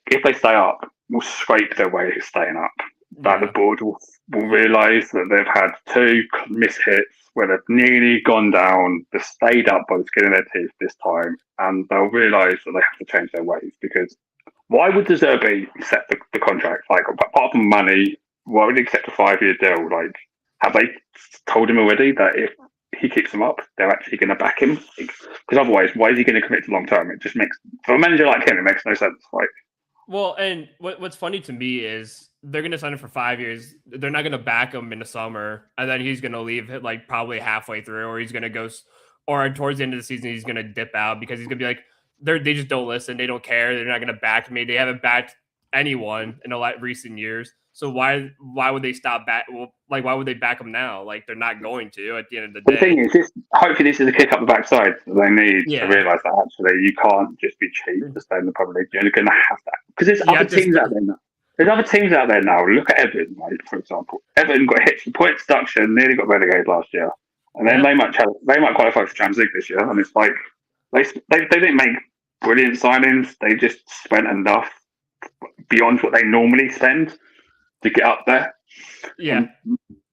S2: if they stay up, will scrape their way to staying up. That the board will realise that they've had 2 missed hits where they've nearly gone down. They've stayed up by the skin of their teeth this time, and they'll realise that they have to change their ways. Because why would De Zerbi accept the contract? Like, apart from money, why would he accept a 5-year deal? Like, have they told him already that if he keeps them up, they're actually going to back him? Because otherwise, why is he going to commit to long term? It just makes, for a manager like him, it makes no sense. Like,
S3: well, and what's funny to me is they're going to sign him for 5 years. They're not going to back him in the summer, and then he's going to leave like probably halfway through, or he's going to go, or towards the end of the season he's going to dip out because he's going to be like, they just don't listen, they don't care, they're not going to back me. They haven't backed anyone in recent years. So why would they stop back? Well, like, why would they back them now? Like, they're not going to at the end of the day.
S2: The thing is, hopefully this is a kick up the backside that they need to realise that actually you can't just be cheap to stay in the Premier League. You're going to have that. Because there's other teams out there now. There's other teams out there now. Look at Everton, like, for example. Everton got hit for point deduction, nearly got relegated last year. And then they might qualify for Champions League this year. And it's like, they didn't make brilliant signings. They just spent enough beyond what they normally spend to get up there.
S3: Yeah.
S2: And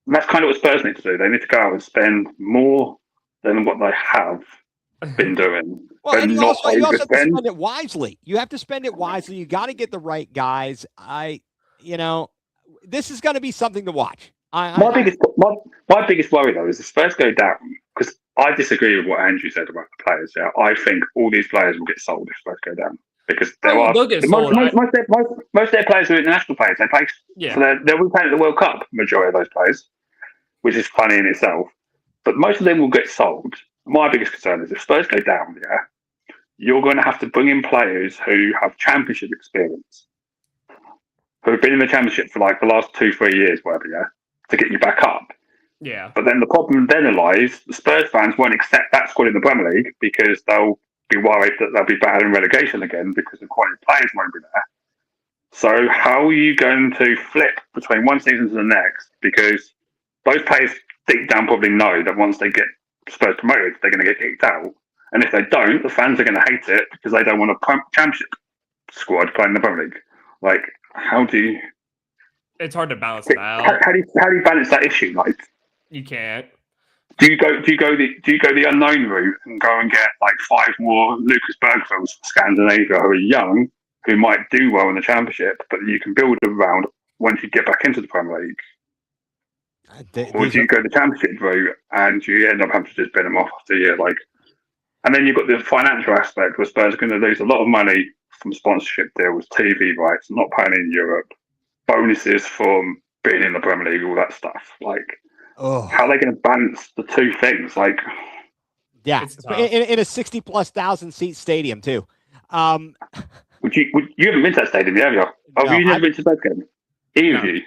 S2: that's kind of what Spurs need to do. They need to go out and spend more than what they have been doing.
S1: Well, and you also have to spend it wisely. You have to spend it wisely. You got to get the right guys. This is going to be something to watch.
S2: My biggest worry, though, is the Spurs go down, because I disagree with what Andrew said about the players. Yeah, I think all these players will get sold if Spurs go down. Because most of their players are international players. They play, so they'll be playing at the World Cup. Majority of those players, which is funny in itself. But most of them will get sold. My biggest concern is if Spurs go down, you're going to have to bring in players who have championship experience, who have been in the championship for like the last 2-3 years, whatever, to get you back up.
S3: Yeah.
S2: But then the problem then lies: the Spurs fans won't accept that squad in the Premier League because they'll be worried that they'll be bad in relegation again because the quality of players won't be there. So how are you going to flip between one season to the next? Because those players deep down probably know that once they get Spurs promoted, they're going to get kicked out. And if they don't, the fans are going to hate it because they don't want a championship squad playing the Premier League. Like, how do you?
S3: It's hard to balance it out.
S2: How do you balance that issue? Like,
S3: You can't.
S2: do you go the unknown route and go and get like 5 more Lucas Bergfelds from Scandinavia who are young, who might do well in the Championship, but you can build around once you get back into the Premier League? Or do you go the Championship route and you end up having to just bin them off after a year? Like, and then you've got the financial aspect where Spurs are going to lose a lot of money from sponsorship deals, TV rights, not playing in Europe, bonuses from being in the Premier League, all that stuff. Like, how are they going to balance the two things? Like,
S1: yeah, in a 60,000+ seat stadium too.
S2: You haven't been to that stadium, have you? Have you never been to that game? Either of you?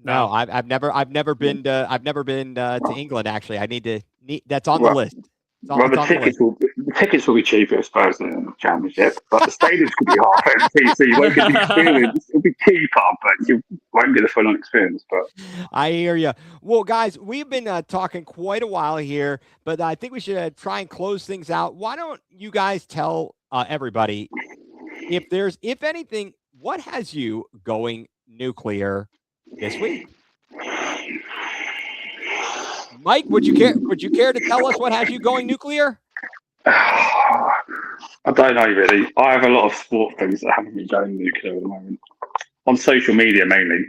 S1: No, I've never been to England. Actually, I need to. That's on the list.
S2: The tickets will be cheaper as far as the Championship, but the stadiums could be half empty, so you won't get the experience. It'll be cheaper, but you won't get the full-on experience. But
S1: I hear you. Well, guys, we've been talking quite a while here, but I think we should try and close things out. Why don't you guys tell everybody if anything, what has you going nuCLEar this week? Mike, would you care to tell us what has you going nuCLEar?
S2: I don't know really. I have a lot of sport things that haven't been going nuCLEar at the moment. On social media mainly.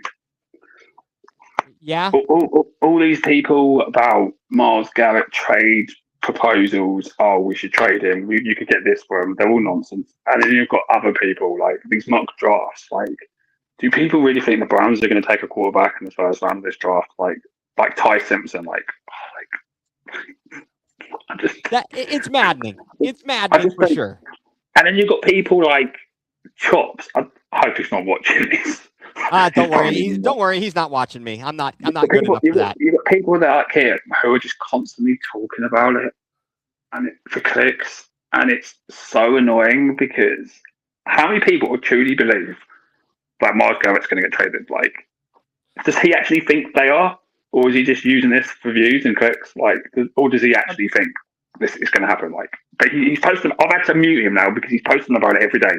S1: Yeah.
S2: All these people about Miles Garrett trade proposals. Oh, we should trade him. You could get this for him. They're all nonsense. And then you've got other people like these mock drafts. Like, do people really think the Browns are going to take a quarterback in the first round of this draft? Like Ty Simpson,
S1: it's maddening. It's maddening for sure.
S2: And then you've got people like Chops. I hope he's not watching this.
S1: Don't worry. Don't worry. He's not watching me. I'm not good enough for that.
S2: You've got people that are here who are just constantly talking about it, and for clicks, and it's so annoying because how many people would truly believe that Miles Garrett's going to get traded? Like, does he actually think they are? Or is he just using this for views and clicks? Like, or does he actually think this is going to happen? Like, but he's posting. I've had to mute him now because he's posting about it every day.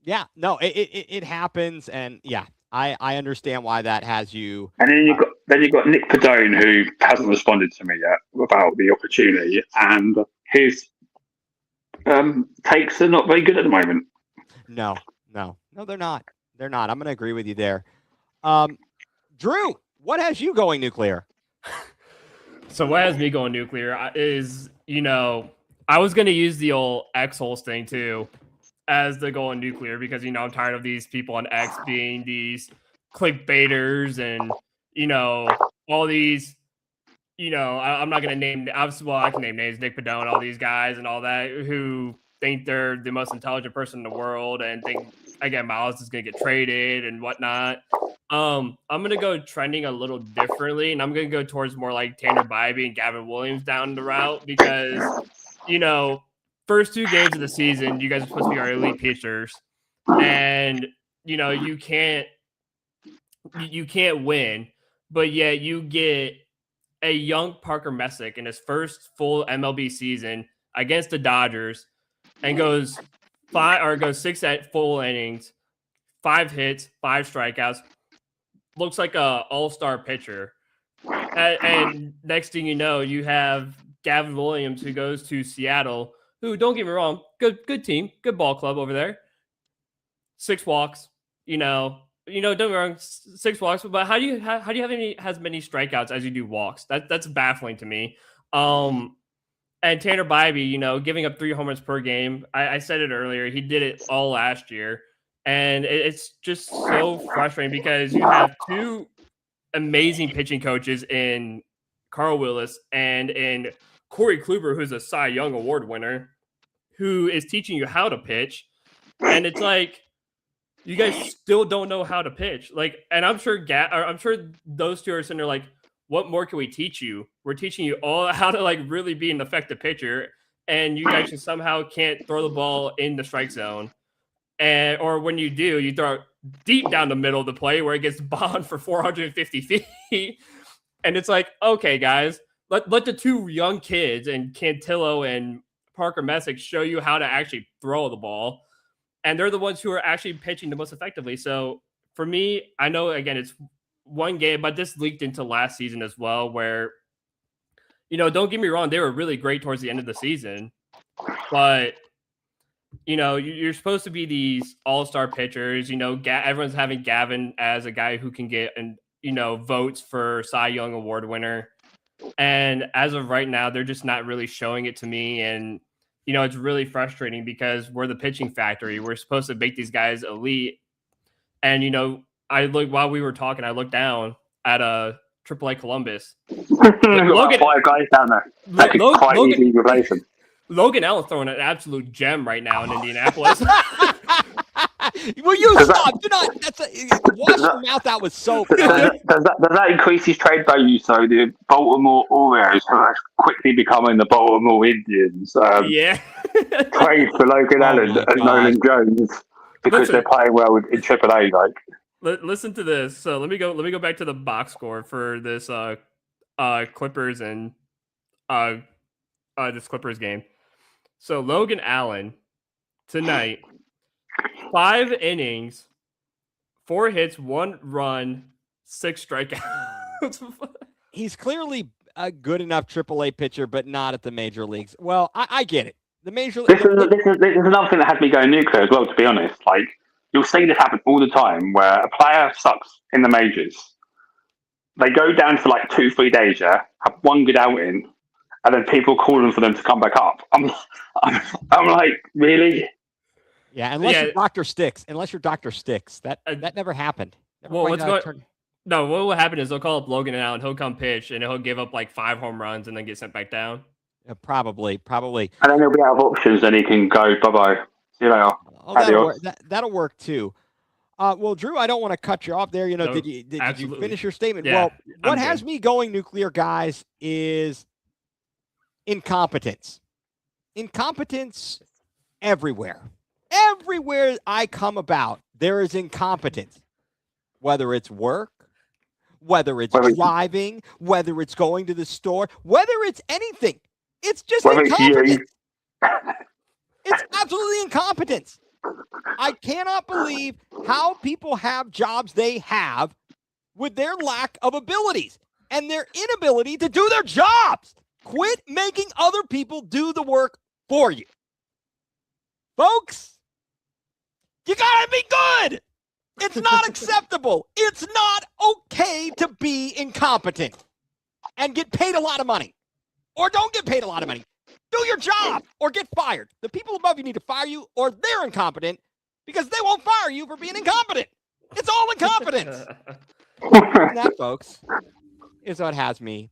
S1: Yeah, no, it happens, and yeah, I understand why that has you.
S2: And then you've got Nick Padone, who hasn't responded to me yet about the opportunity, and his takes are not very good at the moment.
S1: No, they're not. They're not. I'm going to agree with you there. Drew, what has you going nuCLEar?
S3: So what has me going nuCLEar is, I was going to use the old X-Holes thing too as the goal in nuCLEar because, I'm tired of these people on X being these clickbaiters and, all these, I'm not going to name, obviously, well, I can name names, Nick Padone, all these guys and all that who think they're the most intelligent person in the world and think, again, Miles is going to get traded and whatnot. I'm going to go trending a little differently, and I'm going to go towards more like Tanner Bybee and Gavin Williams down the route because, first 2 games of the season, you guys are supposed to be our elite pitchers, and, you can't win, but yet you get a young Parker Messick in his first full MLB season against the Dodgers and goes 6 at full innings, 5 hits, 5 strikeouts. Looks like a all-star pitcher. And next thing you know, you have Gavin Williams who goes to Seattle, who, don't get me wrong, good team, good ball club over there. 6 walks, don't get me wrong, 6 walks, but how do you have as many strikeouts as you do walks? That's baffling to me. And Tanner Bybee, giving up 3 home runs per game. I said it earlier. He did it all last year. And it's just so frustrating because you have 2 amazing pitching coaches in Carl Willis and in Corey Kluber, who's a Cy Young Award winner, who is teaching you how to pitch. And it's like, you guys still don't know how to pitch. Like, and I'm sure those 2 are sitting there like, what more can we teach you? We're teaching you all how to really be an effective pitcher, and you guys just somehow can't throw the ball in the strike zone. Or when you do, you throw it deep down the middle of the plate where it gets bombed for 450 feet. And it's like, okay, guys, let the two young kids and Cantillo and Parker Messick show you how to actually throw the ball. And they're the ones who are actually pitching the most effectively. So for me, I know, again, it's one game, but this leaked into last season as well, where, don't get me wrong, they were really great towards the end of the season. But, you're supposed to be these all-star pitchers. Everyone's having Gavin as a guy who can get, votes for Cy Young Award winner. And as of right now, they're just not really showing it to me. And, it's really frustrating because we're the pitching factory. We're supposed to make these guys elite. And, while we were talking, I looked down at AAA Columbus.
S2: Logan, 5 guys down there. That could quite easily replace him.
S3: Logan Allen's throwing an absolute gem right now in Indianapolis.
S1: Will you stop? Do not. Wash your mouth out with soap.
S2: Does that increase his trade value? So the Baltimore Orioles are quickly becoming the Baltimore Indians. Trade for Logan Allen and Nolan Jones because they're playing well in AAA.
S3: Listen to this. So let me go back to the box score for this Clippers and this Clippers game. So Logan Allen tonight, 5 innings, 4 hits, 1 run, 6 strikeouts.
S1: He's clearly a good enough AAA pitcher, but not at the major leagues. Well, I get it. The major league.
S2: This is another thing that had me going nuclear as well. To be honest, you'll see this happen all the time, where a player sucks in the majors. They go down for 2-3 days, have one good outing, and then people calling for them to come back up. I'm like, really?
S1: Yeah, unless your doctor sticks. That never happened.
S3: What will happen is they'll call up Logan Allen, he'll come pitch, and he'll give up 5 home runs and then get sent back down.
S1: Probably.
S2: And then he'll be out of options, and he can go bye-bye. See you later.
S1: Oh, that'll work too. Well, Drew, I don't want to cut you off there. Did you finish your statement?
S3: Yeah,
S1: well, what has me going nuclear, guys, is incompetence. Incompetence everywhere. Everywhere I come about, there is incompetence. Whether it's work, whether it's driving, whether it's going to the store, whether it's anything. It's just incompetence. It's absolutely incompetence. I cannot believe how people have jobs they have with their lack of abilities and their inability to do their jobs. Quit making other people do the work for you. Folks, you gotta be good. It's not acceptable. It's not okay to be incompetent and get paid a lot of money. Or don't get paid a lot of money. Do your job or get fired. The people above you need to fire you or they're incompetent because they won't fire you for being incompetent. It's all incompetence. And that, folks, is what has me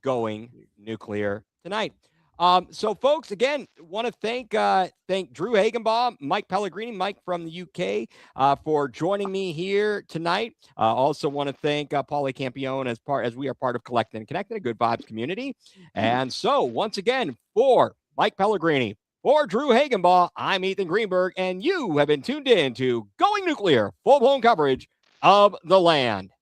S1: going nuclear tonight. So, folks, again, want to thank Drew Hagenbaugh, Mike Pellegrini, Mike from the UK, for joining me here tonight. Also want to thank Paulie Campione as we are part of Collected and Connected, a Good Vibes community. And so, once again, for Mike Pellegrini, for Drew Hagenbaugh, I'm Ethan Greenberg, and you have been tuned in to Going Nuclear, full-blown coverage of the land.